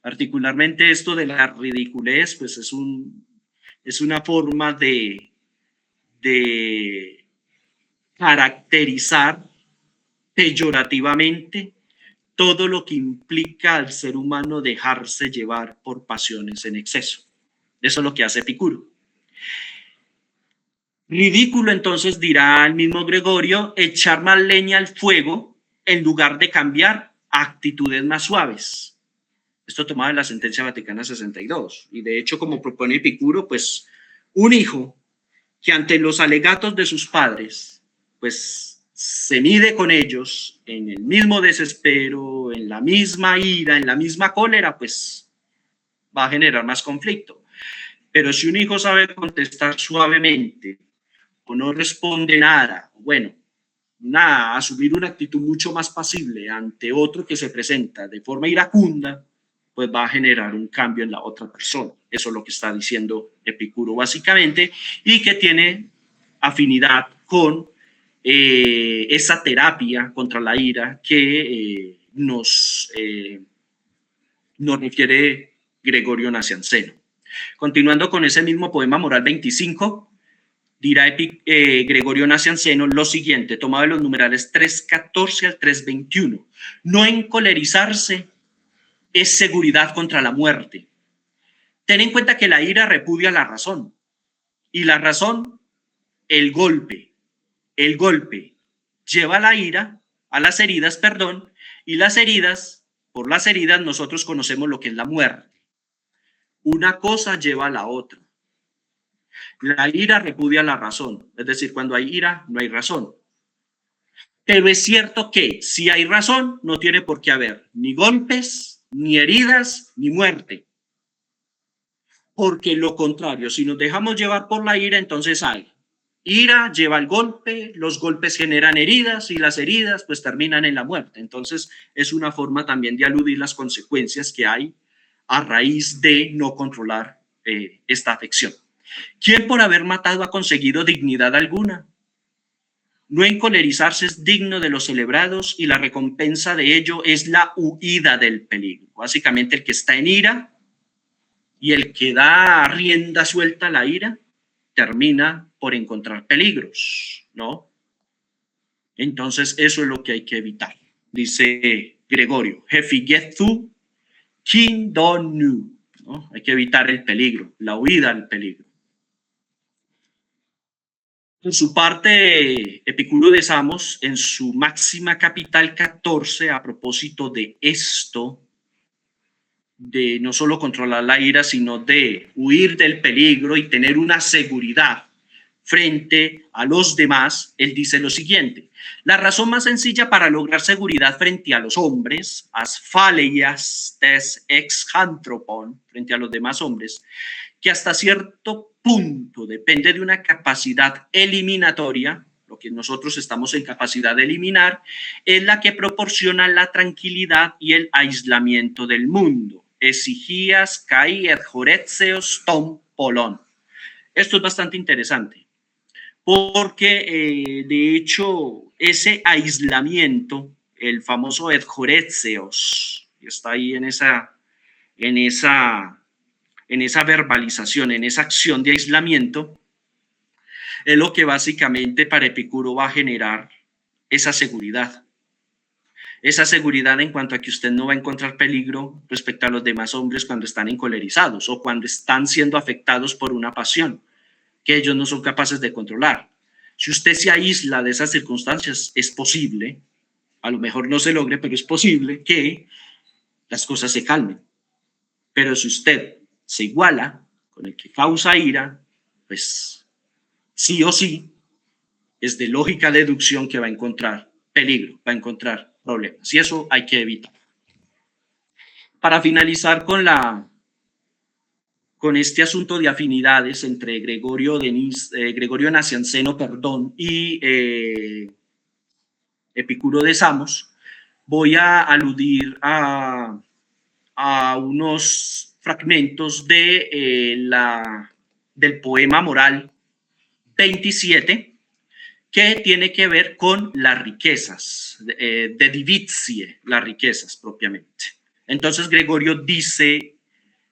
Particularmente esto de la ridiculez, pues es una forma de caracterizar peyorativamente todo lo que implica al ser humano dejarse llevar por pasiones en exceso. Eso es lo que hace Epicuro. Ridículo, entonces, dirá el mismo Gregorio, echar más leña al fuego en lugar de cambiar a actitudes más suaves. Esto tomado de la Sentencia Vaticana 62. Y de hecho, como propone Epicuro, pues un hijo que ante los alegatos de sus padres, pues se mide con ellos en el mismo desespero, en la misma ira, en la misma cólera, pues va a generar más conflicto. Pero si un hijo sabe contestar suavemente o no responde nada, bueno, nada, asumir una actitud mucho más pasible ante otro que se presenta de forma iracunda, pues va a generar un cambio en la otra persona. Eso es lo que está diciendo Epicuro básicamente, y que tiene afinidad con esa terapia contra la ira que nos refiere Gregorio Nacianceno. Continuando con ese mismo poema Moral 25, dirá Gregorio Nacianceno lo siguiente, tomado de los numerales 3.14 al 3.21. No encolerizarse es seguridad contra la muerte. Ten en cuenta que la ira repudia la razón, y la razón, el golpe lleva la ira a las heridas, perdón, y las heridas, por las heridas nosotros conocemos lo que es la muerte. Una cosa lleva a la otra. La ira repudia la razón, es decir, cuando hay ira no hay razón. Pero es cierto que si hay razón, no tiene por qué haber ni golpes, ni heridas, ni muerte. Porque lo contrario, si nos dejamos llevar por la ira, entonces hay ira, lleva el golpe, los golpes generan heridas y las heridas pues terminan en la muerte. Entonces es una forma también de aludir las consecuencias que hay a raíz de no controlar esta afección. ¿Quién por haber matado ha conseguido dignidad alguna? No encolerizarse es digno de los celebrados y la recompensa de ello es la huida del peligro. Básicamente el que está en ira y el que da rienda suelta a la ira termina por encontrar peligros, ¿no? Entonces eso es lo que hay que evitar. Dice Gregorio, Jefigethu kindonu, ¿no? Hay que evitar el peligro, la huida del peligro. En su parte, Epicuro de Samos, en su Máxima Capital 14, a propósito de esto, de no solo controlar la ira, sino de huir del peligro y tener una seguridad frente a los demás, él dice lo siguiente: la razón más sencilla para lograr seguridad frente a los hombres, asphalias tes ex antropon, frente a los demás hombres, que hasta cierto punto depende de una capacidad eliminatoria, lo que nosotros estamos en capacidad de eliminar, es la que proporciona la tranquilidad y el aislamiento del mundo. Exigías kai et horetseos tom polon. Esto es bastante interesante, porque de hecho ese aislamiento, el famoso et horetseos, está ahí en esa verbalización, en esa acción de aislamiento, es lo que básicamente para Epicuro va a generar esa seguridad. Esa seguridad en cuanto a que usted no va a encontrar peligro respecto a los demás hombres cuando están encolerizados o cuando están siendo afectados por una pasión que ellos no son capaces de controlar. Si usted se aísla de esas circunstancias, es posible, a lo mejor no se logre, pero es posible que las cosas se calmen. Pero si usted se iguala con el que causa ira, pues sí o sí es de lógica deducción que va a encontrar peligro, va a encontrar problemas. Y eso hay que evitar. Para finalizar con este asunto de afinidades entre Gregorio Nacianceno, y Epicuro de Samos, voy a aludir a unos fragmentos del poema moral 27, que tiene que ver con las riquezas, de divizie, las riquezas propiamente. Entonces Gregorio dice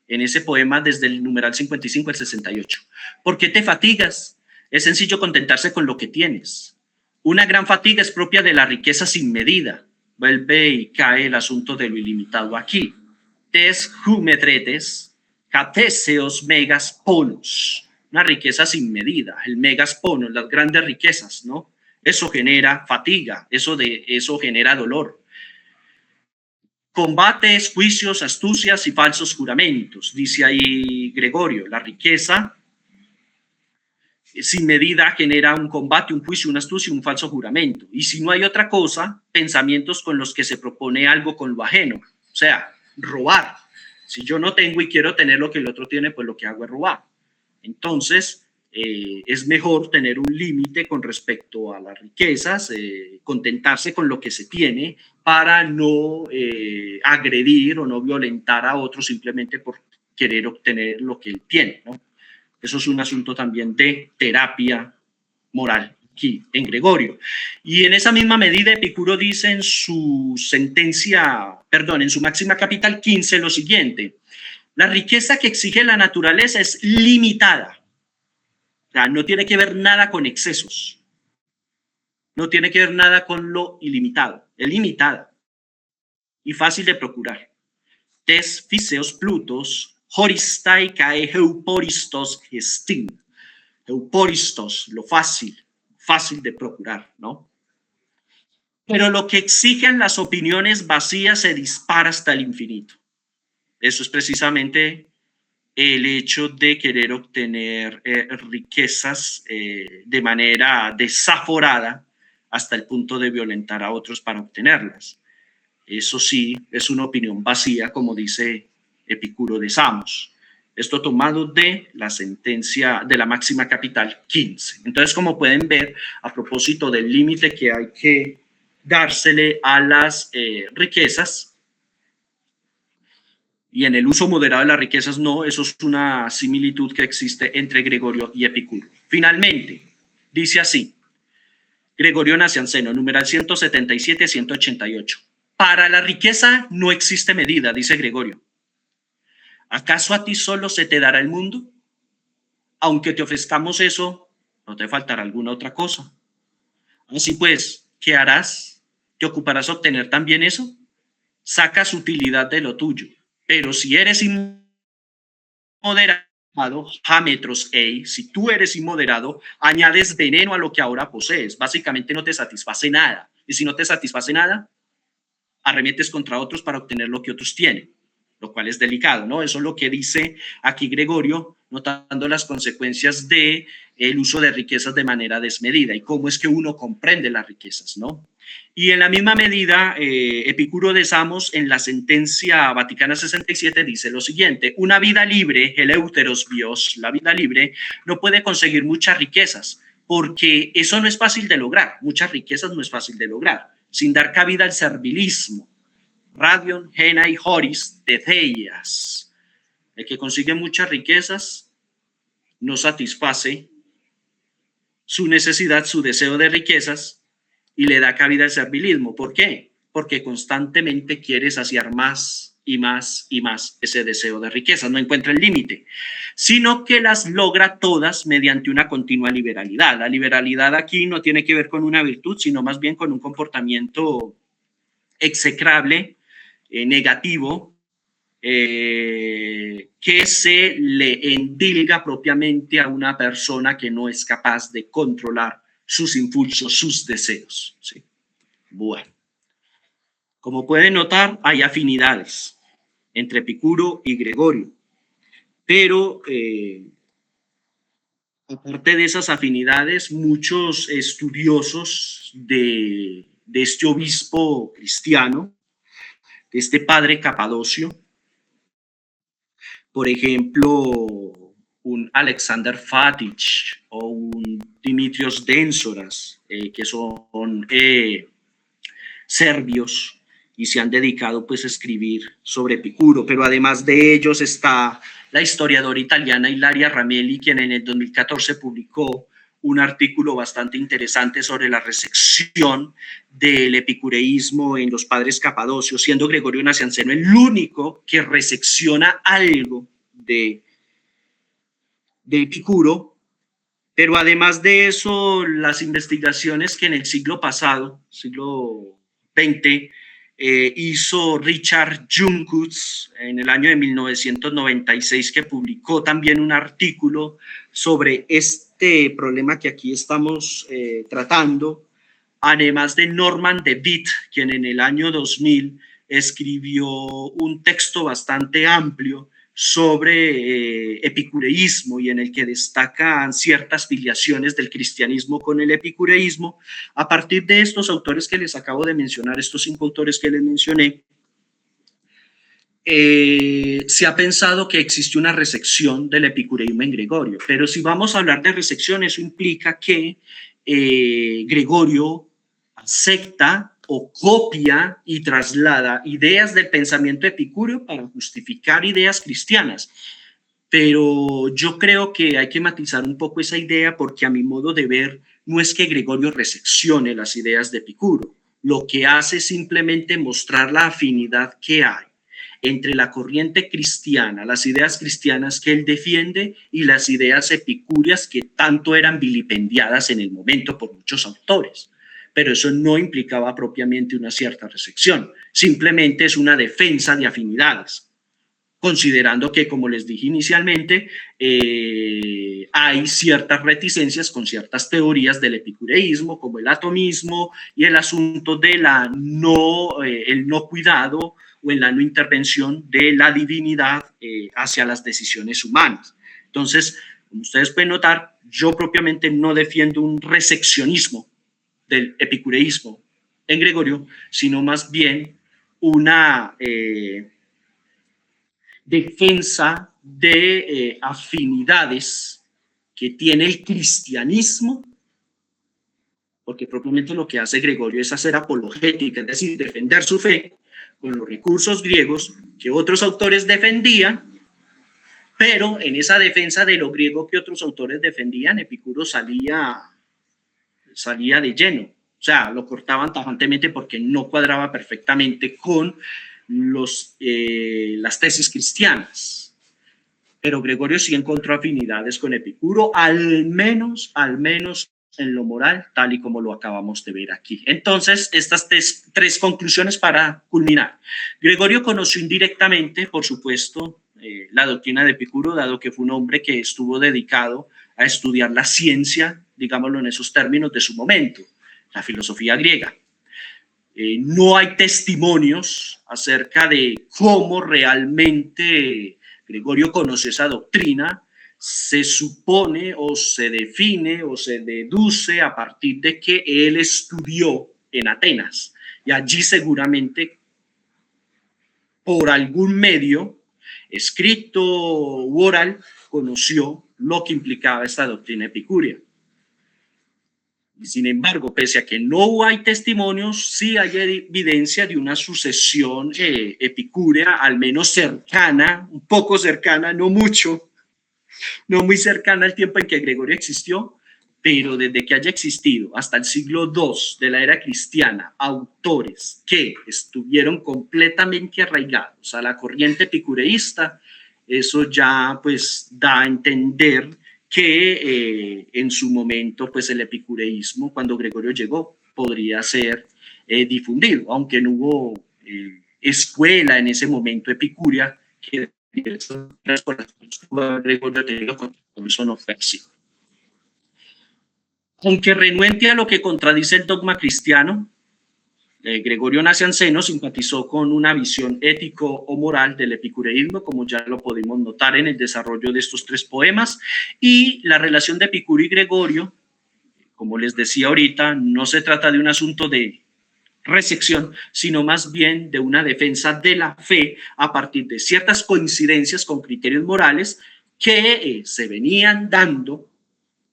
en ese poema desde el numeral 55 al 68, ¿por qué te fatigas? Es sencillo contentarse con lo que tienes. Una gran fatiga es propia de la riqueza sin medida. Vuelve y cae el asunto de lo ilimitado aquí. Tes humetretes, cateseos megas polos. Una riqueza sin medida, el megas polos, las grandes riquezas, ¿no? Eso genera fatiga, eso genera dolor. Combates, juicios, astucias y falsos juramentos, dice ahí Gregorio. La riqueza sin medida genera un combate, un juicio, una astucia y un falso juramento. Y si no hay otra cosa, pensamientos con los que se propone algo con lo ajeno. O sea, robar. Si yo no tengo y quiero tener lo que el otro tiene, pues lo que hago es robar. Entonces, es mejor tener un límite con respecto a las riquezas, contentarse con lo que se tiene para no agredir o no violentar a otro simplemente por querer obtener lo que él tiene, ¿no? Eso es un asunto también de terapia moral aquí en Gregorio. Y en esa misma medida Epicuro dice en su en su máxima capital 15 lo siguiente: la riqueza que exige la naturaleza es limitada. O sea, no tiene que ver nada con excesos. No tiene que ver nada con lo ilimitado. Es limitada y fácil de procurar. Tes fiseos plutos, horistai cae euporistos gestin. Euporistos, lo fácil de procurar, ¿no? Pero lo que exigen las opiniones vacías se dispara hasta el infinito. Eso es precisamente el hecho de querer obtener riquezas de manera desaforada hasta el punto de violentar a otros para obtenerlas. Eso sí, es una opinión vacía, como dice Epicuro de Samos. Esto tomado de la sentencia de la máxima capital 15. Entonces, como pueden ver, a propósito del límite que hay que dársele a las riquezas, y en el uso moderado de las riquezas no, eso es una similitud que existe entre Gregorio y Epicuro. Finalmente, dice así, Gregorio Nacianceno, numeral 177-188. Para la riqueza no existe medida, dice Gregorio. ¿Acaso a ti solo se te dará el mundo? Aunque te ofrezcamos eso, no te faltará alguna otra cosa. Así pues, ¿qué harás? ¿Te ocuparás a obtener también eso? Sacas utilidad de lo tuyo. Pero si eres inmoderado, jámetros, si tú eres inmoderado, añades veneno a lo que ahora posees. Básicamente no te satisface nada. Y si no te satisface nada, arremetes contra otros para obtener lo que otros tienen, lo cual es delicado, ¿no? Eso es lo que dice aquí Gregorio, notando las consecuencias de el uso de riquezas de manera desmedida y cómo es que uno comprende las riquezas, ¿no? Y en la misma medida, Epicuro de Samos, en la sentencia Vaticana 67, dice lo siguiente: una vida libre, eleuteros bios, la vida libre, no puede conseguir muchas riquezas, porque eso no es fácil de lograr, muchas riquezas no es fácil de lograr, sin dar cabida al servilismo. Radion, Hena y Horis de Theias. El que consigue muchas riquezas no satisface su necesidad, su deseo de riquezas, y le da cabida al servilismo. ¿Por qué? Porque constantemente quiere saciar más y más y más ese deseo de riquezas, no encuentra el límite, sino que las logra todas mediante una continua liberalidad. La liberalidad aquí no tiene que ver con una virtud, sino más bien con un comportamiento execrable, negativo, que se le endilga propiamente a una persona que no es capaz de controlar sus impulsos, sus deseos. ¿Sí? Bueno, como pueden notar, hay afinidades entre Epicuro y Gregorio. pero aparte de esas afinidades, muchos estudiosos de este obispo cristiano, de este padre Capadocio, por ejemplo, un Alexander Fatich o un Dimitrios Densoras, que son serbios y se han dedicado pues a escribir sobre Epicuro, pero además de ellos está la historiadora italiana Ilaria Ramelli, quien en el 2014 publicó un artículo bastante interesante sobre la recepción del epicureísmo en los padres capadocios, siendo Gregorio Nacianceno el único que resecciona algo de Epicuro, pero además de eso, las investigaciones que en el siglo pasado, siglo XX, hizo Richard Junkutz en el año de 1996, que publicó también un artículo sobre este problema que aquí estamos tratando, además de Norman de Witt, quien en el año 2000 escribió un texto bastante amplio sobre epicureísmo y en el que destacan ciertas filiaciones del cristianismo con el epicureísmo. A partir de estos autores que les acabo de mencionar, estos 5 autores que les mencioné, se ha pensado que existe una resección del epicureísmo en Gregorio, pero si vamos a hablar de resección, eso implica que Gregorio acepta o copia y traslada ideas del pensamiento epicúreo para justificar ideas cristianas. Pero yo creo que hay que matizar un poco esa idea, porque a mi modo de ver no es que Gregorio reseccione las ideas de Epicuro, lo que hace es simplemente mostrar la afinidad que hay entre la corriente cristiana, las ideas cristianas que él defiende y las ideas epicúreas que tanto eran vilipendiadas en el momento por muchos autores. Pero eso no implicaba propiamente una cierta resección, simplemente es una defensa de afinidades, considerando que, como les dije inicialmente, hay ciertas reticencias con ciertas teorías del epicureísmo, como el atomismo y el asunto de el no cuidado o en la no intervención de la divinidad hacia las decisiones humanas. Entonces, como ustedes pueden notar, yo propiamente no defiendo un reseccionismo del epicureísmo en Gregorio, sino más bien una defensa de afinidades que tiene el cristianismo, porque propiamente lo que hace Gregorio es hacer apologética, es decir, defender su fe con los recursos griegos que otros autores defendían, pero en esa defensa de lo griego que otros autores defendían, Epicuro salía de lleno, o sea, lo cortaban tajantemente porque no cuadraba perfectamente con las tesis cristianas. Pero Gregorio sí encontró afinidades con Epicuro, al menos en lo moral, tal y como lo acabamos de ver aquí. Entonces, estas tres conclusiones para culminar. Gregorio conoció indirectamente, por supuesto, la doctrina de Epicuro, dado que fue un hombre que estuvo dedicado a estudiar la ciencia, digámoslo en esos términos, de su momento, la filosofía griega. No hay testimonios acerca de cómo realmente Gregorio conoce esa doctrina. Se supone o se define o se deduce a partir de que él estudió en Atenas y allí seguramente por algún medio escrito u oral conoció lo que implicaba esta doctrina epicúrea. Sin embargo, pese a que no hay testimonios, sí hay evidencia de una sucesión epicúrea, al menos cercana, un poco cercana, no mucho, no muy cercana al tiempo en que Gregorio existió, pero desde que haya existido hasta el siglo II de la era cristiana, autores que estuvieron completamente arraigados a la corriente epicureísta, eso ya pues da a entender que en su momento pues el epicureísmo, cuando Gregorio llegó, podría ser difundido, aunque no hubo escuela en ese momento epicúrea que Gregorio tenía, con eso no fue así. Aunque renuente a lo que contradice el dogma cristiano, Gregorio Nacianceno simpatizó con una visión ético o moral del epicureísmo, como ya lo pudimos notar en el desarrollo de estos 3 poemas, y la relación de Epicuro y Gregorio, como les decía ahorita, no se trata de un asunto de recepción, sino más bien de una defensa de la fe a partir de ciertas coincidencias con criterios morales que se venían dando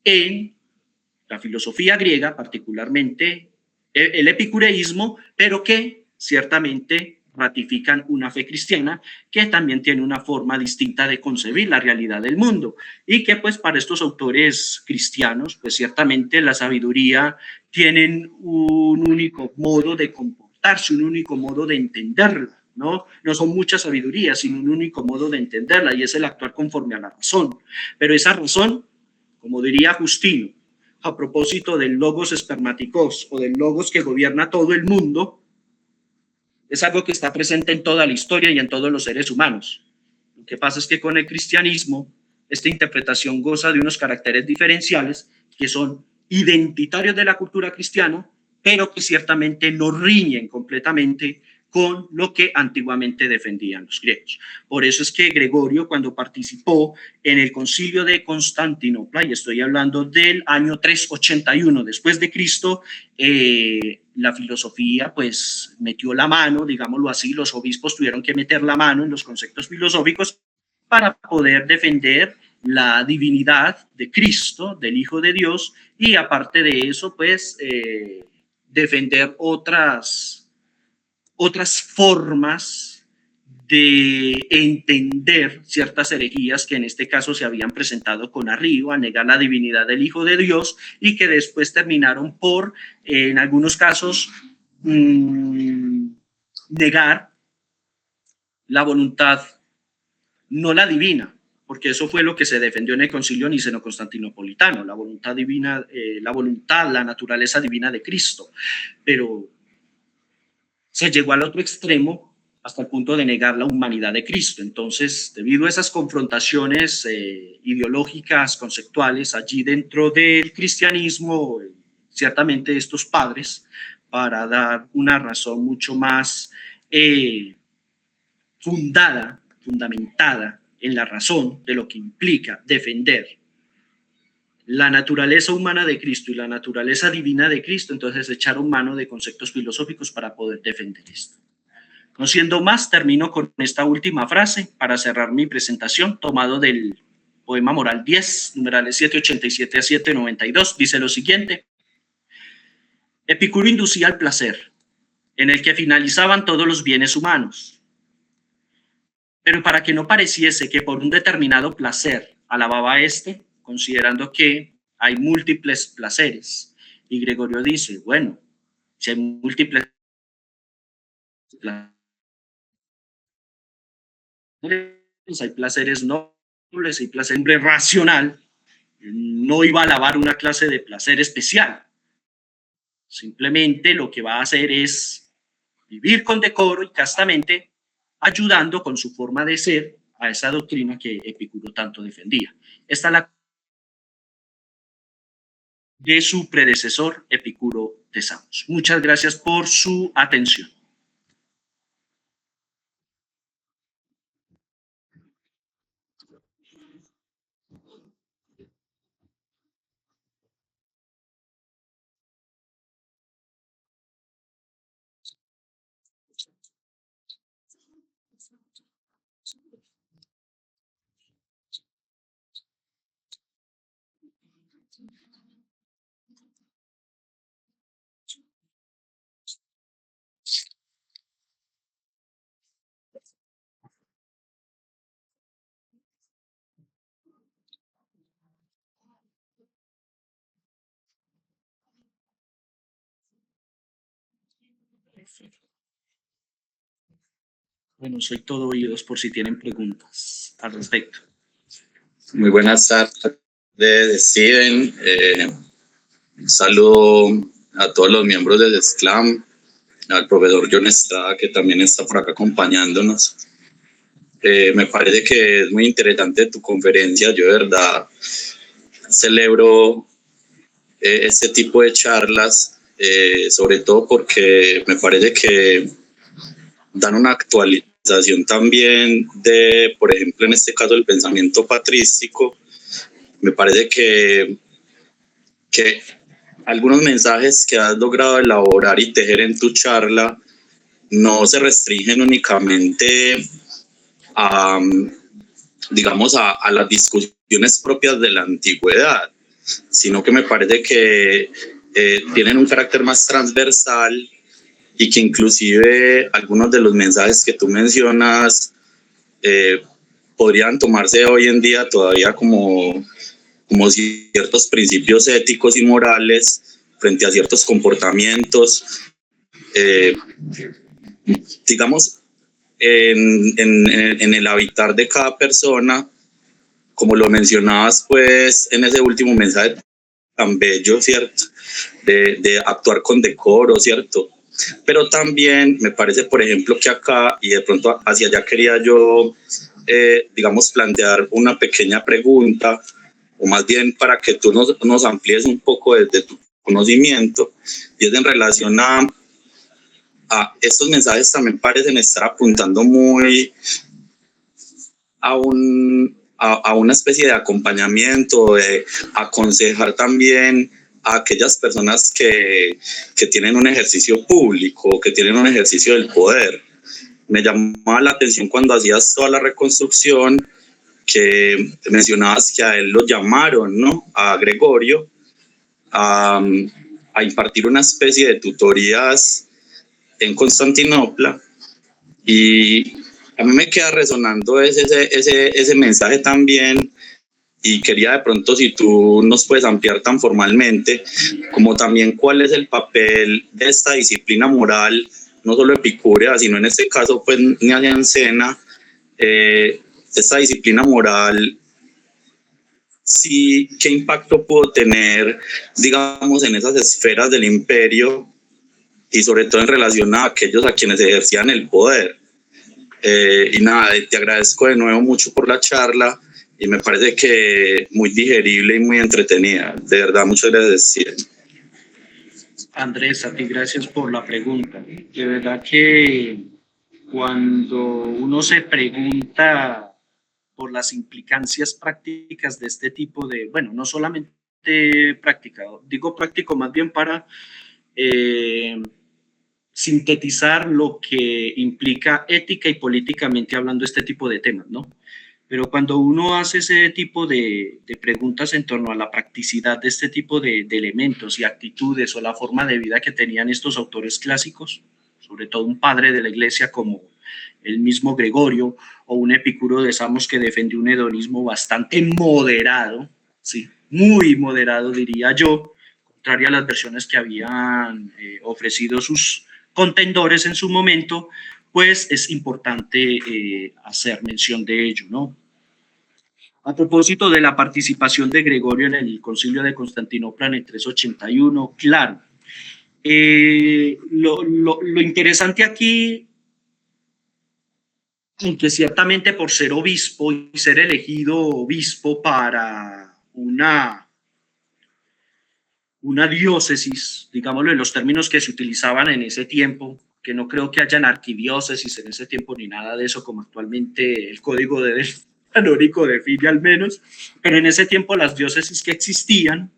en la filosofía griega, particularmente el epicureísmo, pero que ciertamente ratifican una fe cristiana que también tiene una forma distinta de concebir la realidad del mundo y que pues para estos autores cristianos pues ciertamente la sabiduría tienen un único modo de comportarse, un único modo de entenderla, ¿no? No son muchas sabidurías, sino un único modo de entenderla y es el actuar conforme a la razón, pero esa razón, como diría Justino, a propósito del logos espermáticos o del logos que gobierna todo el mundo, es algo que está presente en toda la historia y en todos los seres humanos. Lo que pasa es que con el cristianismo, esta interpretación goza de unos caracteres diferenciales que son identitarios de la cultura cristiana, pero que ciertamente no riñen completamente con lo que antiguamente defendían los griegos. Por eso es que Gregorio, cuando participó en el concilio de Constantinopla, y estoy hablando del año 381 después de Cristo, la filosofía pues metió la mano, digámoslo así, los obispos tuvieron que meter la mano en los conceptos filosóficos para poder defender la divinidad de Cristo, del Hijo de Dios, y aparte de eso, pues defender otras formas de entender ciertas herejías que en este caso se habían presentado con Arrigo, a negar la divinidad del Hijo de Dios y que después terminaron por, en algunos casos, negar la voluntad, no la divina, porque eso fue lo que se defendió en el concilio niceno-constantinopolitano, la voluntad divina, la naturaleza divina de Cristo, pero se llegó al otro extremo hasta el punto de negar la humanidad de Cristo. Entonces, debido a esas confrontaciones ideológicas, conceptuales, allí dentro del cristianismo, ciertamente estos padres, para dar una razón mucho más fundamentada en la razón de lo que implica defender la naturaleza humana de Cristo y la naturaleza divina de Cristo, entonces echaron mano de conceptos filosóficos para poder defender esto. No siendo más, termino con esta última frase para cerrar mi presentación, tomado del poema Moral 10, numerales 787 a 792, dice lo siguiente: Epicuro inducía al placer, en el que finalizaban todos los bienes humanos, pero para que no pareciese que por un determinado placer alababa este, considerando que hay múltiples placeres. Y Gregorio dice, bueno, si hay múltiples placeres, hay placeres nobles, hay placer racional, no iba a alabar una clase de placer especial. Simplemente lo que va a hacer es vivir con decoro y castamente, ayudando con su forma de ser a esa doctrina que Epicuro tanto defendía. Esta es la de su predecesor Epicuro de Samos. Muchas gracias por su atención. Bueno, soy todo oídos por si tienen preguntas al respecto. Muy buenas tardes, Steven. Un saludo a todos los miembros del SCLAM, al profesor John Estrada, que también está por acá acompañándonos. Me parece que es muy interesante tu conferencia. Yo de verdad celebro este tipo de charlas sobre todo porque me parece que dan una actualización también de, por ejemplo, en este caso, el pensamiento patrístico. Me parece que algunos mensajes que has logrado elaborar y tejer en tu charla no se restringen únicamente a, digamos, a las discusiones propias de la antigüedad, sino que me parece que tienen un carácter más transversal y que inclusive algunos de los mensajes que tú mencionas podrían tomarse hoy en día todavía como ciertos principios éticos y morales frente a ciertos comportamientos, digamos, en el habitar de cada persona, como lo mencionabas pues en ese último mensaje tan bello, ¿cierto? De actuar con decoro, ¿cierto? Pero también me parece, por ejemplo, que acá, y de pronto hacia allá quería yo, digamos, plantear una pequeña pregunta, o más bien para que tú nos amplíes un poco desde tu conocimiento, y es en relación a estos mensajes también parecen estar apuntando muy a una especie de acompañamiento, de aconsejar también a aquellas personas que tienen un ejercicio público, que tienen un ejercicio del poder. Me llamaba la atención cuando hacías toda la reconstrucción que mencionabas que a él lo llamaron, ¿no? A Gregorio, a impartir una especie de tutorías en Constantinopla, y a mí me queda resonando ese mensaje también, y quería de pronto si tú nos puedes ampliar tan formalmente como también cuál es el papel de esta disciplina moral, no solo epicúrea, sino en este caso pues niancena, esta disciplina moral, sí, qué impacto pudo tener, digamos, en esas esferas del imperio y sobre todo en relación a aquellos a quienes ejercían el poder. Y nada, te agradezco de nuevo mucho por la charla y me parece que muy digerible y muy entretenida. De verdad, muchas gracias. Andrés, a ti gracias por la pregunta. De verdad que cuando uno se pregunta por las implicancias prácticas de este tipo de, bueno, no solamente práctica, digo práctico más bien para sintetizar lo que implica ética y políticamente hablando este tipo de temas, ¿no? Pero cuando uno hace ese tipo de preguntas en torno a la practicidad de este tipo de elementos y actitudes o la forma de vida que tenían estos autores clásicos, sobre todo un padre de la iglesia como el mismo Gregorio o un Epicuro de Samos que defendió un hedonismo bastante moderado, sí, muy moderado diría yo, contrario a las versiones que habían ofrecido sus contendores en su momento, pues es importante hacer mención de ello, ¿no? A propósito de la participación de Gregorio en el Concilio de Constantinopla en el 381, claro, lo interesante aquí, aunque ciertamente por ser obispo y ser elegido obispo para una diócesis, digámoslo en los términos que se utilizaban en ese tiempo, que no creo que hayan arquidiócesis en ese tiempo ni nada de eso como actualmente el código de canónico define al menos, pero en ese tiempo las diócesis que existían,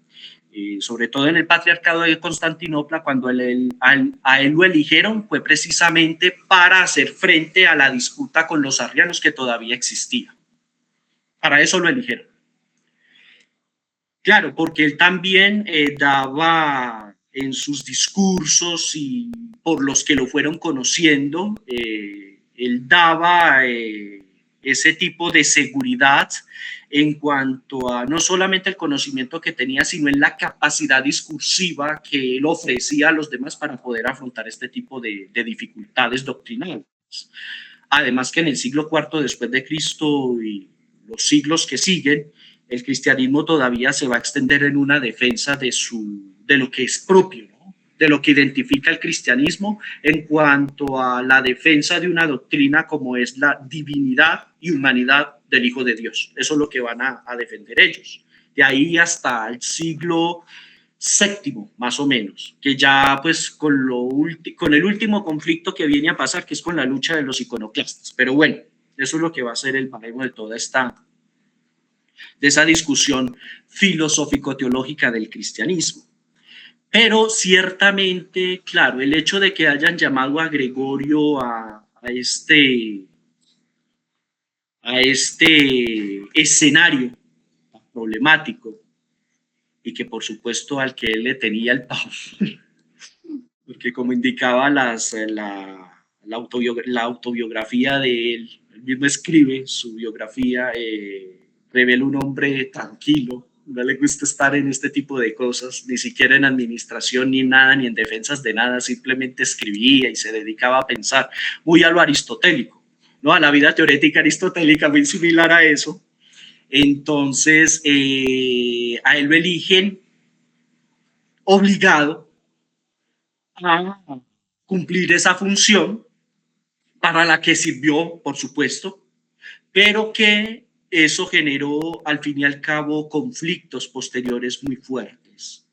sobre todo en el patriarcado de Constantinopla, cuando a él lo eligieron fue precisamente para hacer frente a la disputa con los arrianos que todavía existía. Para eso lo eligieron. Claro, porque él también daba en sus discursos y por los que lo fueron conociendo, él daba ese tipo de seguridad en cuanto a no solamente el conocimiento que tenía, sino en la capacidad discursiva que él ofrecía a los demás para poder afrontar este tipo de dificultades doctrinales. Además que en el siglo IV después de Cristo y los siglos que siguen, el cristianismo todavía se va a extender en una defensa de lo que es propio, ¿no? De lo que identifica el cristianismo en cuanto a la defensa de una doctrina como es la divinidad y humanidad del Hijo de Dios. Eso es lo que van a defender ellos. De ahí hasta el siglo VII, más o menos, que ya pues con el último conflicto que viene a pasar, que es con la lucha de los iconoclastas. Pero bueno, eso es lo que va a ser el baremo de toda esa discusión filosófico-teológica del cristianismo. Pero ciertamente, claro, el hecho de que hayan llamado a Gregorio a este escenario problemático, y que por supuesto al que él le tenía el pavor, porque como indicaba la autobiografía de él mismo escribe su biografía, revela un hombre tranquilo, no le gusta estar en este tipo de cosas, ni siquiera en administración ni nada, ni en defensas de nada, simplemente escribía y se dedicaba a pensar, muy a lo aristotélico, ¿no? A la vida teorética aristotélica, muy similar a eso. Entonces, a él lo eligen obligado a cumplir esa función para la que sirvió, por supuesto, pero que eso generó al fin y al cabo conflictos posteriores muy fuertes,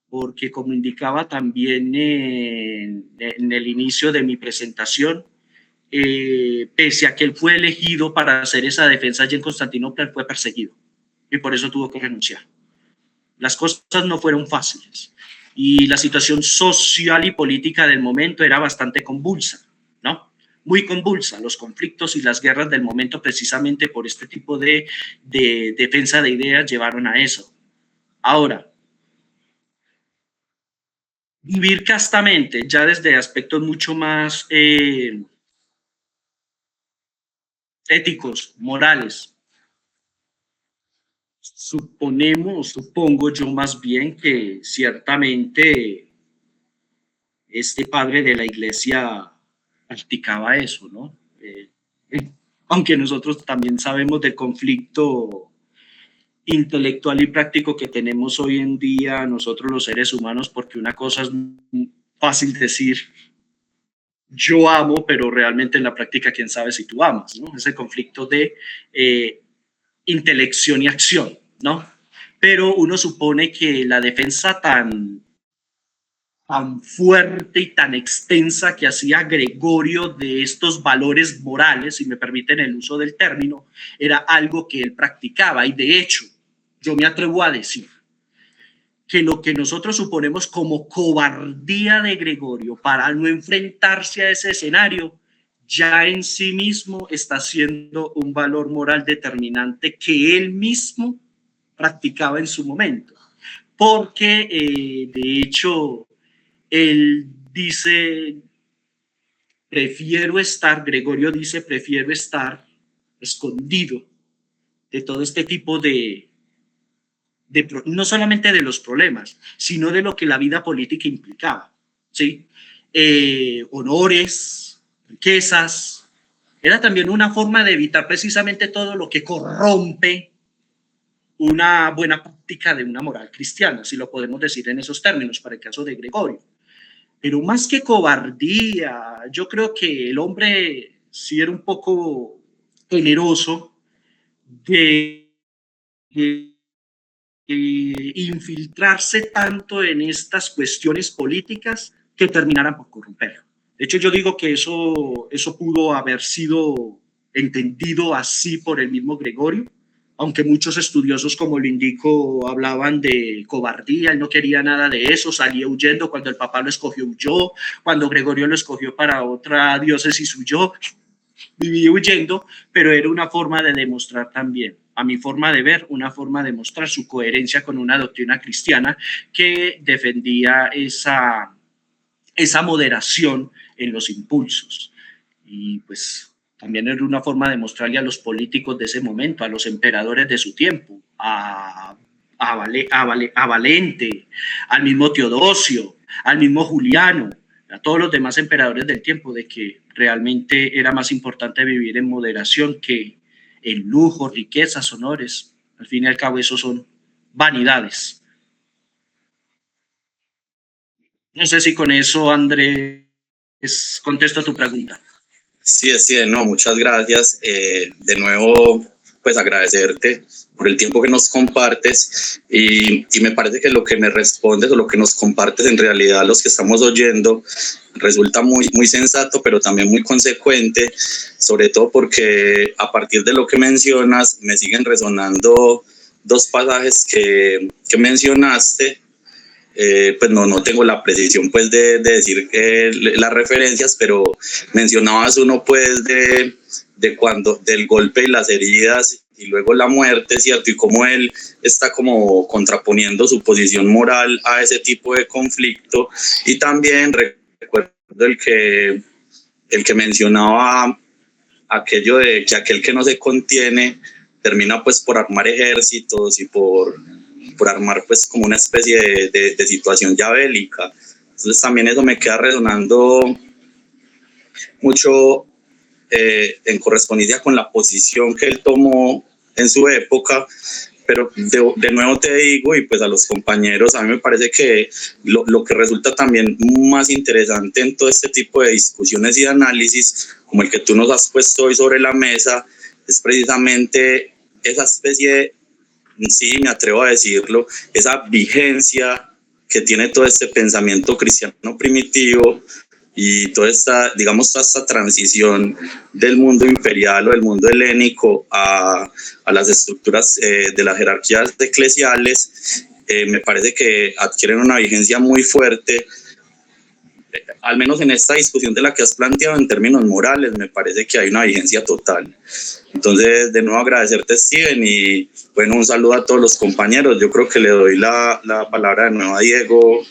porque como indicaba también en el inicio de mi presentación, pese a que él fue elegido para hacer esa defensa allí en Constantinopla, él fue perseguido y por eso tuvo que renunciar. Las cosas no fueron fáciles y la situación social y política del momento era bastante convulsa, ¿no? Muy convulsa, los conflictos y las guerras del momento precisamente por este tipo de defensa de ideas llevaron a eso. Ahora, vivir castamente, ya desde aspectos mucho más éticos, morales, supongo yo más bien que ciertamente este padre de la iglesia practicaba eso, ¿no? Aunque nosotros también sabemos del conflicto intelectual y práctico que tenemos hoy en día nosotros los seres humanos, porque una cosa es fácil decir yo amo, pero realmente en la práctica quién sabe si tú amas, ¿no? Ese conflicto de intelección y acción, ¿no? Pero uno supone que la defensa tan fuerte y tan extensa que hacía Gregorio de estos valores morales, si me permiten el uso del término, era algo que él practicaba. Y de hecho, yo me atrevo a decir que lo que nosotros suponemos como cobardía de Gregorio para no enfrentarse a ese escenario, ya en sí mismo está siendo un valor moral determinante que él mismo practicaba en su momento. Porque, de hecho, él dice, Gregorio dice, prefiero estar escondido de todo este tipo no solamente de los problemas, sino de lo que la vida política implicaba, ¿sí? Honores, riquezas, era también una forma de evitar precisamente todo lo que corrompe una buena práctica de una moral cristiana, si lo podemos decir en esos términos, para el caso de Gregorio. Pero más que cobardía, yo creo que el hombre sí era un poco generoso de infiltrarse tanto en estas cuestiones políticas que terminaran por corromperlo. De hecho, yo digo que eso pudo haber sido entendido así por el mismo Gregorio, aunque muchos estudiosos, como lo indico, hablaban de cobardía, él no quería nada de eso, salía huyendo, cuando el Papa lo escogió huyó, cuando Gregorio lo escogió para otra diócesis huyó, vivía huyendo, pero era una forma de demostrar también, a mi forma de ver, una forma de mostrar su coherencia con una doctrina cristiana que defendía esa moderación en los impulsos. Y pues también era una forma de mostrarle a los políticos de ese momento, a los emperadores de su tiempo, a Valente, al mismo Teodosio, al mismo Juliano, a todos los demás emperadores del tiempo, de que realmente era más importante vivir en moderación que en lujo, riquezas, honores. Al fin y al cabo, eso son vanidades. No sé si con eso, Andrés, contesto a tu pregunta. Sí, no, muchas gracias. De nuevo, pues agradecerte por el tiempo que nos compartes y me parece que lo que me respondes o lo que nos compartes en realidad a los que estamos oyendo resulta muy sensato, pero también muy consecuente, sobre todo porque a partir de lo que mencionas me siguen resonando dos pasajes que mencionaste. Pues no tengo la precisión pues de decir las referencias, pero mencionabas uno pues de cuando del golpe y las heridas y luego la muerte, ¿cierto? Y cómo él está como contraponiendo su posición moral a ese tipo de conflicto. Y también recuerdo el que mencionaba aquello de que aquel que no se contiene termina pues por armar ejércitos y por armar pues como una especie de situación ya bélica. Entonces también eso me queda resonando mucho en correspondencia con la posición que él tomó en su época, pero de nuevo te digo, y pues a los compañeros, a mí me parece que lo que resulta también más interesante en todo este tipo de discusiones y de análisis, como el que tú nos has puesto hoy sobre la mesa, es precisamente esa especie de, sí, me atrevo a decirlo, esa vigencia que tiene todo este pensamiento cristiano primitivo y toda esta, digamos, toda esta transición del mundo imperial o del mundo helénico a las estructuras de las jerarquías eclesiales, me parece que adquieren una vigencia muy fuerte, al menos en esta discusión de la que has planteado en términos morales, me parece que hay una vigencia total. Entonces, de nuevo agradecerte, Steven, y bueno, un saludo a todos los compañeros. Yo creo que le doy la palabra de nuevo a Diego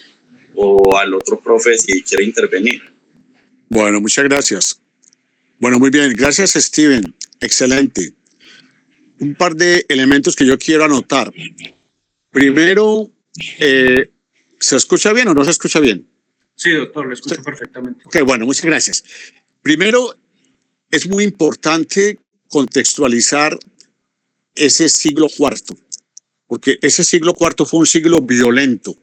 o al otro profe si quiere intervenir. Bueno, muchas gracias. Bueno, muy bien. Gracias, Steven. Excelente. Un par de elementos que yo quiero anotar. Primero, ¿se escucha bien o no se escucha bien? Sí, doctor, lo escucho perfectamente. Ok, bueno, muchas gracias. Primero, es muy importante contextualizar ese siglo IV, porque ese siglo IV fue un siglo violento,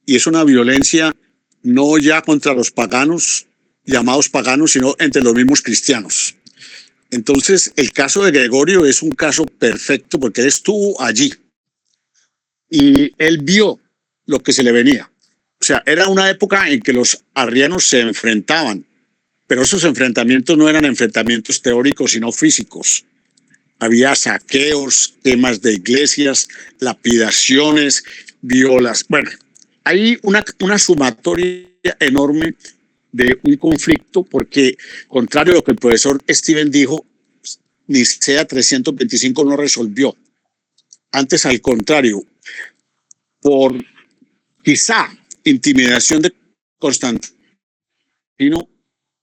y es una violencia no ya contra los paganos, llamados paganos, sino entre los mismos cristianos. Entonces, el caso de Gregorio es un caso perfecto porque él estuvo allí y él vio lo que se le venía. O sea, era una época en que los arrianos se enfrentaban, pero esos enfrentamientos no eran enfrentamientos teóricos, sino físicos. Había saqueos, quemas de iglesias, lapidaciones, violas. Bueno, hay una sumatoria enorme de un conflicto porque, contrario a lo que el profesor Steven dijo, Nicea 325 no resolvió. Antes, al contrario, por quizá intimidación de Constantino,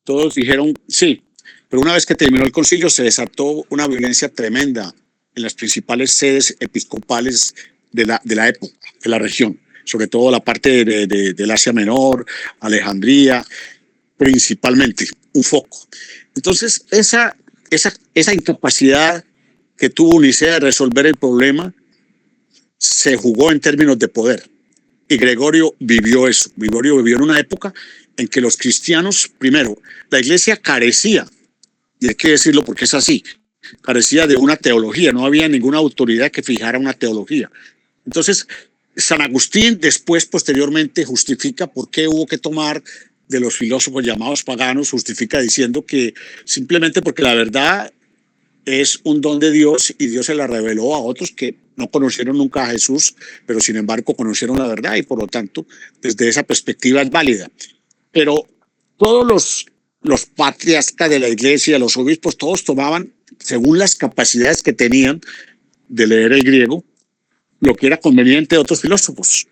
todos dijeron sí, pero una vez que terminó el concilio se desató una violencia tremenda en las principales sedes episcopales de la época, de la región, sobre todo la parte del Asia Menor, Alejandría, principalmente, un foco. Entonces, esa incapacidad que tuvo Nicea de resolver el problema se jugó en términos de poder. Y Gregorio vivió eso. Gregorio vivió en una época en que los cristianos, primero, la iglesia carecía, y hay que decirlo porque es así, carecía de una teología, no había ninguna autoridad que fijara una teología. Entonces, San Agustín después, posteriormente, justifica por qué hubo que tomar de los filósofos llamados paganos, justifica diciendo que simplemente porque la verdad es un don de Dios y Dios se la reveló a otros que no conocieron nunca a Jesús, pero sin embargo conocieron la verdad y por lo tanto desde esa perspectiva es válida. Pero todos los patriarcas de la iglesia, los obispos, todos tomaban, según las capacidades que tenían de leer el griego, lo que era conveniente de otros filósofos.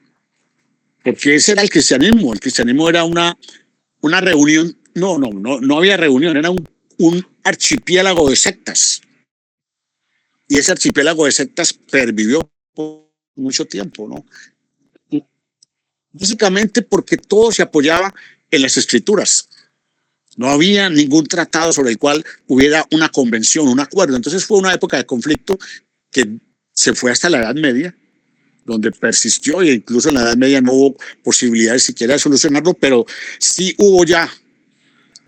Porque ese era el cristianismo. El cristianismo era una reunión, no había reunión, era un archipiélago de sectas. Y ese archipiélago de sectas pervivió por mucho tiempo, ¿no? Básicamente porque todo se apoyaba en las escrituras. No había ningún tratado sobre el cual hubiera una convención, un acuerdo. Entonces fue una época de conflicto que se fue hasta la Edad Media, donde persistió, e incluso en la Edad Media no hubo posibilidades siquiera de solucionarlo, pero sí hubo ya,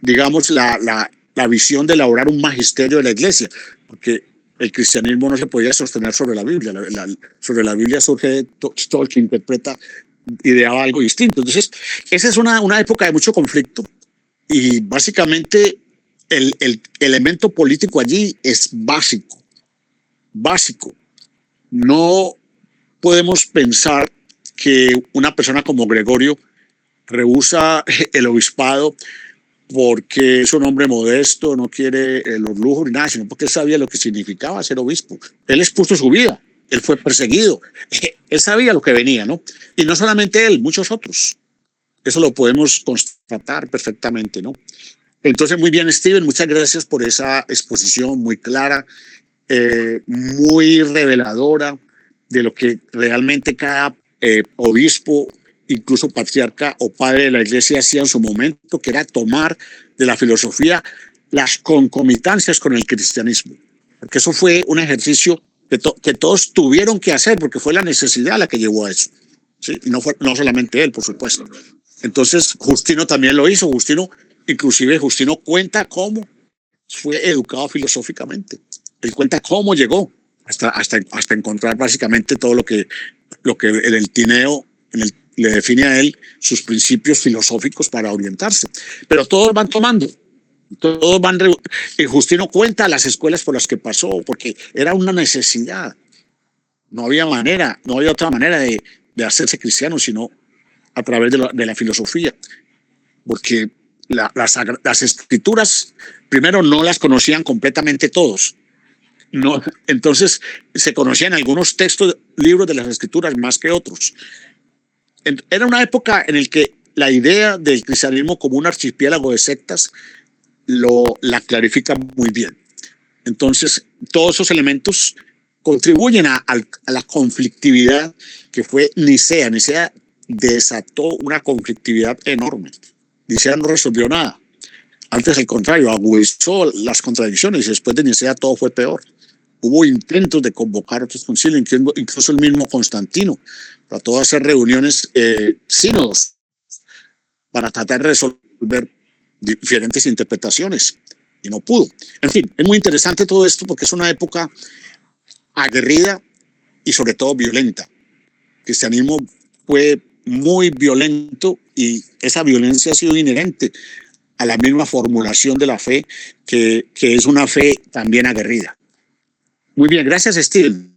digamos, la visión de elaborar un magisterio de la iglesia, porque el cristianismo no se podía sostener sobre la Biblia. Sobre la Biblia surge todo el que interpreta, ideaba algo distinto. Entonces, esa es una época de mucho conflicto y básicamente el elemento político allí es básico. No podemos pensar que una persona como Gregorio rehúsa el obispado porque es un hombre modesto, no quiere los lujos ni nada, sino porque él sabía lo que significaba ser obispo. Él expuso su vida, él fue perseguido, él sabía lo que venía, ¿no? Y no solamente él, muchos otros. Eso lo podemos constatar perfectamente, ¿no? Entonces, muy bien, Steven, muchas gracias por esa exposición muy clara, muy reveladora de lo que realmente cada obispo, incluso patriarca o padre de la iglesia hacía en su momento, que era tomar de la filosofía las concomitancias con el cristianismo. Porque eso fue un ejercicio que todos tuvieron que hacer, porque fue la necesidad la que llevó a eso. ¿Sí? Y no solamente él, por supuesto. Entonces, Justino también lo hizo. Inclusive Justino cuenta cómo fue educado filosóficamente. Él cuenta cómo llegó hasta encontrar básicamente todo lo que el Tineo le define a él sus principios filosóficos para orientarse. Pero todos van tomando, Justino cuenta las escuelas por las que pasó, porque era una necesidad. No había otra manera de hacerse cristiano, sino a través de la filosofía. Porque las escrituras, primero, no las conocían completamente todos. No, entonces se conocían algunos libros de las escrituras más que otros. Era una época en la que la idea del cristianismo como un archipiélago de sectas la clarifica muy bien. Entonces, todos esos elementos contribuyen a la conflictividad que fue Nicea. Nicea desató una conflictividad enorme. Nicea no resolvió nada. Antes, al contrario, agudizó las contradicciones y después de Nicea todo fue peor. Hubo intentos de convocar otros concilios, incluso el mismo Constantino trató de hacer reuniones sínodos para tratar de resolver diferentes interpretaciones y no pudo. En fin, es muy interesante todo esto porque es una época aguerrida y sobre todo violenta. El cristianismo fue muy violento y esa violencia ha sido inherente a la misma formulación de la fe, que es una fe también aguerrida. Muy bien, gracias, Steven.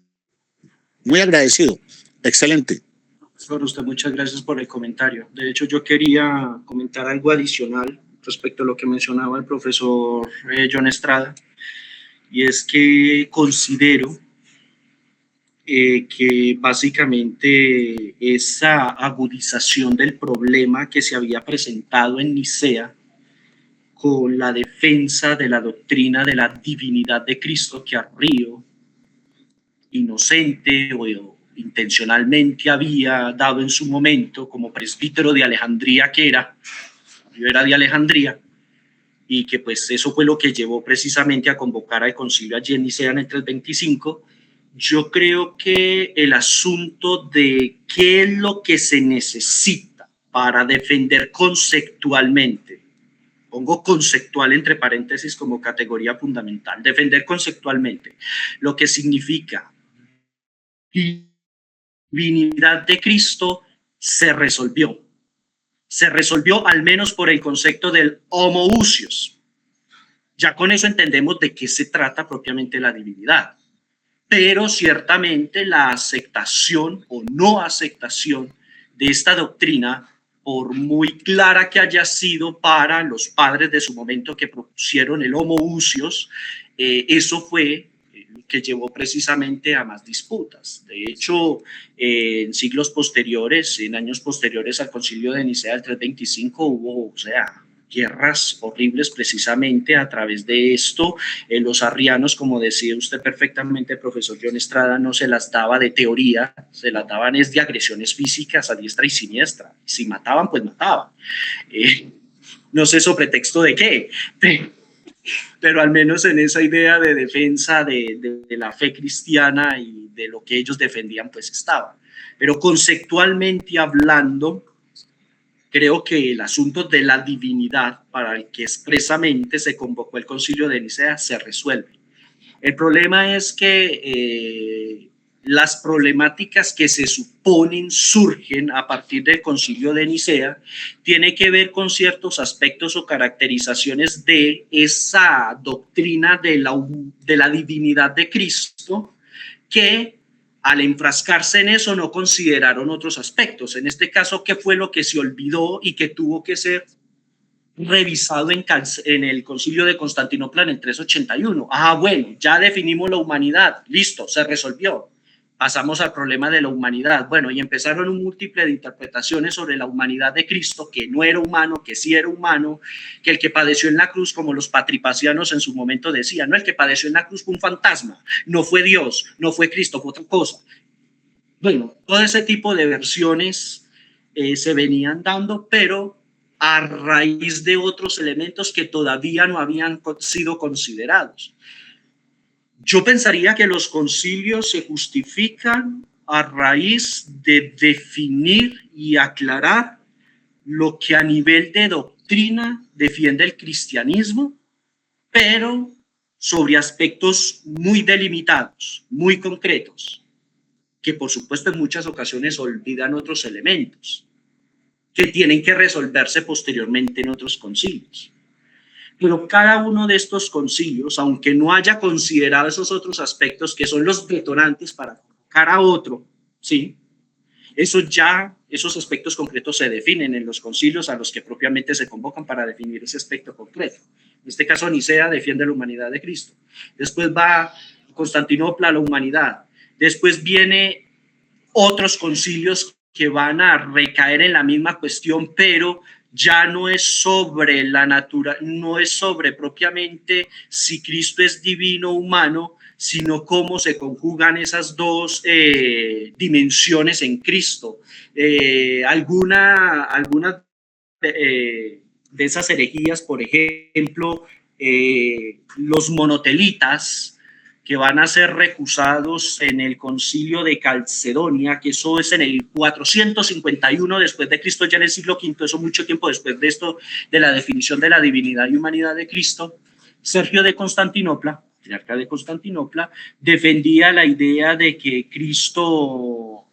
Muy agradecido. Excelente. Profesor, usted muchas gracias por el comentario. De hecho, yo quería comentar algo adicional respecto a lo que mencionaba el profesor John Estrada, y es que considero que básicamente esa agudización del problema que se había presentado en Nicea con la defensa de la doctrina de la divinidad de Cristo que Arrío, inocente o intencionalmente había dado en su momento como presbítero de Alejandría que era, yo era de Alejandría, y que pues eso fue lo que llevó precisamente a convocar al concilio allí en Nicea en el 325. Yo creo que el asunto de qué es lo que se necesita para defender conceptualmente, pongo conceptual entre paréntesis como categoría fundamental, defender conceptualmente lo que significa divinidad de Cristo se resolvió al menos por el concepto del homoousios. Ya con eso entendemos de qué se trata propiamente la divinidad, pero ciertamente la aceptación o no aceptación de esta doctrina, por muy clara que haya sido para los padres de su momento que propusieron el homoousios, eso fue que llevó precisamente a más disputas. De hecho, en siglos posteriores, en años posteriores al concilio de Nicea del 325, hubo, guerras horribles precisamente a través de esto. Los arrianos, como decía usted perfectamente, profesor John Estrada, no se las daba de teoría, se las daban de agresiones físicas a diestra y siniestra. Si mataban, pues mataban. No sé sobre texto de qué, pero al menos en esa idea de defensa de la fe cristiana y de lo que ellos defendían, pues estaba. Pero conceptualmente hablando, creo que el asunto de la divinidad para el que expresamente se convocó el concilio de Nicea se resuelve. El problema es que las problemáticas que se suponen surgen a partir del Concilio de Nicea tiene que ver con ciertos aspectos o caracterizaciones de esa doctrina de la divinidad de Cristo, que al enfrascarse en eso no consideraron otros aspectos. En este caso, ¿qué fue lo que se olvidó y que tuvo que ser revisado en el Concilio de Constantinopla en el 381? Bueno, ya definimos la humanidad, listo, se resolvió. Pasamos al problema de la humanidad. Bueno, y empezaron un múltiple de interpretaciones sobre la humanidad de Cristo, que no era humano, que sí era humano, que el que padeció en la cruz, como los patripacianos en su momento decían, no, el que padeció en la cruz fue un fantasma, no fue Dios, no fue Cristo, fue otra cosa. Bueno, todo ese tipo de versiones se venían dando, pero a raíz de otros elementos que todavía no habían sido considerados. Yo pensaría que los concilios se justifican a raíz de definir y aclarar lo que a nivel de doctrina defiende el cristianismo, pero sobre aspectos muy delimitados, muy concretos, que por supuesto en muchas ocasiones olvidan otros elementos que tienen que resolverse posteriormente en otros concilios. Pero cada uno de estos concilios, aunque no haya considerado esos otros aspectos que son los detonantes para colocar a otro, ¿sí? Esos aspectos concretos se definen en los concilios a los que propiamente se convocan para definir ese aspecto concreto. En este caso, Nicea defiende la humanidad de Cristo. Después va Constantinopla, la humanidad. Después viene otros concilios que van a recaer en la misma cuestión, pero ya no es sobre la naturaleza, no es sobre propiamente si Cristo es divino o humano, sino cómo se conjugan esas dos dimensiones en Cristo. Algunas de esas herejías, por ejemplo, los monotelitas, que van a ser recusados en el concilio de Calcedonia, que eso es en el 451 después de Cristo, ya en el siglo V, eso mucho tiempo después de esto, de la definición de la divinidad y humanidad de Cristo. Sergio de Constantinopla, patriarca de Constantinopla, defendía la idea de que Cristo,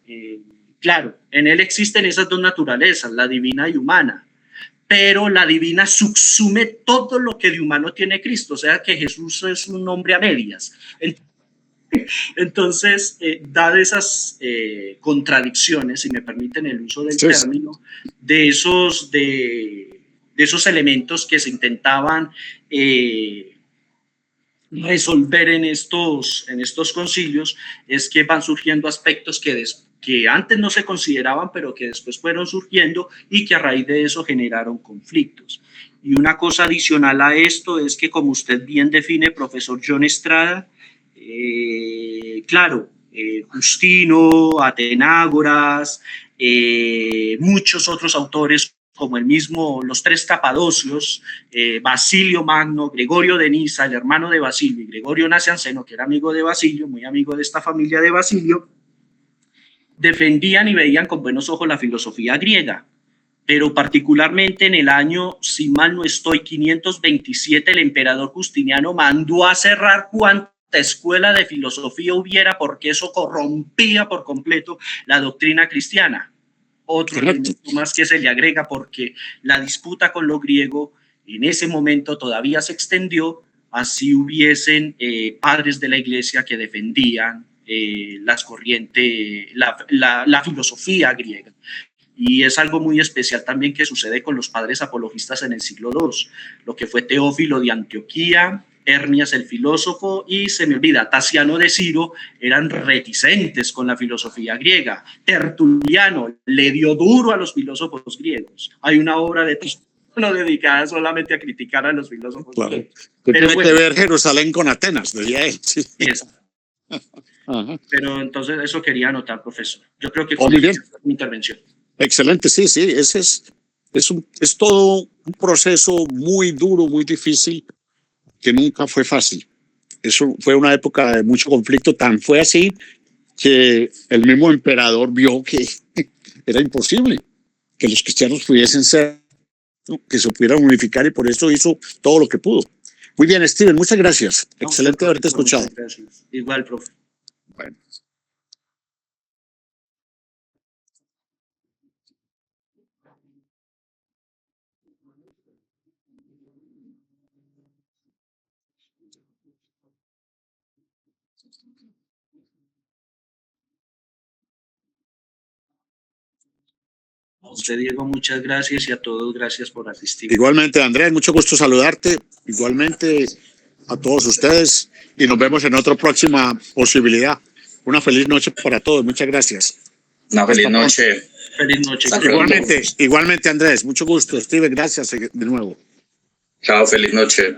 claro, en él existen esas dos naturalezas, la divina y humana, pero la divina subsume todo lo que de humano tiene Cristo, o sea que Jesús es un hombre a medias. Entonces, dadas esas contradicciones, si me permiten el uso del término, de esos elementos que se intentaban resolver en estos concilios, es que van surgiendo aspectos que antes no se consideraban, pero que después fueron surgiendo y que a raíz de eso generaron conflictos. Y una cosa adicional a esto es que, como usted bien define, profesor John Estrada, claro, Justino, Atenágoras, muchos otros autores, como el mismo, los tres Capadocios, Basilio Magno, Gregorio de Niza, el hermano de Basilio, y Gregorio Nacianceno, que era amigo de Basilio, muy amigo de esta familia de Basilio, defendían y veían con buenos ojos la filosofía griega, pero particularmente en el año, si mal no estoy, 527, el emperador Justiniano mandó a cerrar cuanta escuela de filosofía hubiera, porque eso corrompía por completo la doctrina cristiana. Otro elemento más que se le agrega, porque la disputa con lo griego en ese momento todavía se extendió, así hubiesen padres de la iglesia que defendían las corrientes, la filosofía griega. Y es algo muy especial también que sucede con los padres apologistas en el siglo II, lo que fue Teófilo de Antioquía, Hermias el filósofo y, se me olvida, Tasiano de Ciro, eran reticentes con la filosofía griega. Tertuliano le dio duro a los filósofos griegos. Hay una obra de Tertuliano dedicada solamente a criticar a los filósofos griegos. ¿Qué tiene que ver Jerusalén con Atenas? Decía él. Sí. Pero entonces eso quería anotar, profesor. Yo creo que muy bien. Mi intervención. Excelente, sí, ese es todo un proceso muy duro, muy difícil, que nunca fue fácil. Eso fue una época de mucho conflicto, tan fue así que el mismo emperador vio que era imposible que los cristianos pudiesen ser, que se pudieran unificar, y por eso hizo todo lo que pudo. Muy bien, Steven, muchas gracias. No, Excelente haberte muchas escuchado. gracias. Igual, profe. Bueno. A usted, Diego, muchas gracias y a todos, gracias por asistir. Igualmente, Andrés, mucho gusto saludarte. Igualmente a todos ustedes y nos vemos en otra próxima posibilidad. Una feliz noche para todos. Muchas gracias. Una feliz noche. Feliz noche. Hasta pronto. Igualmente, Andrés, mucho gusto. Steven, gracias de nuevo. Chao, feliz noche.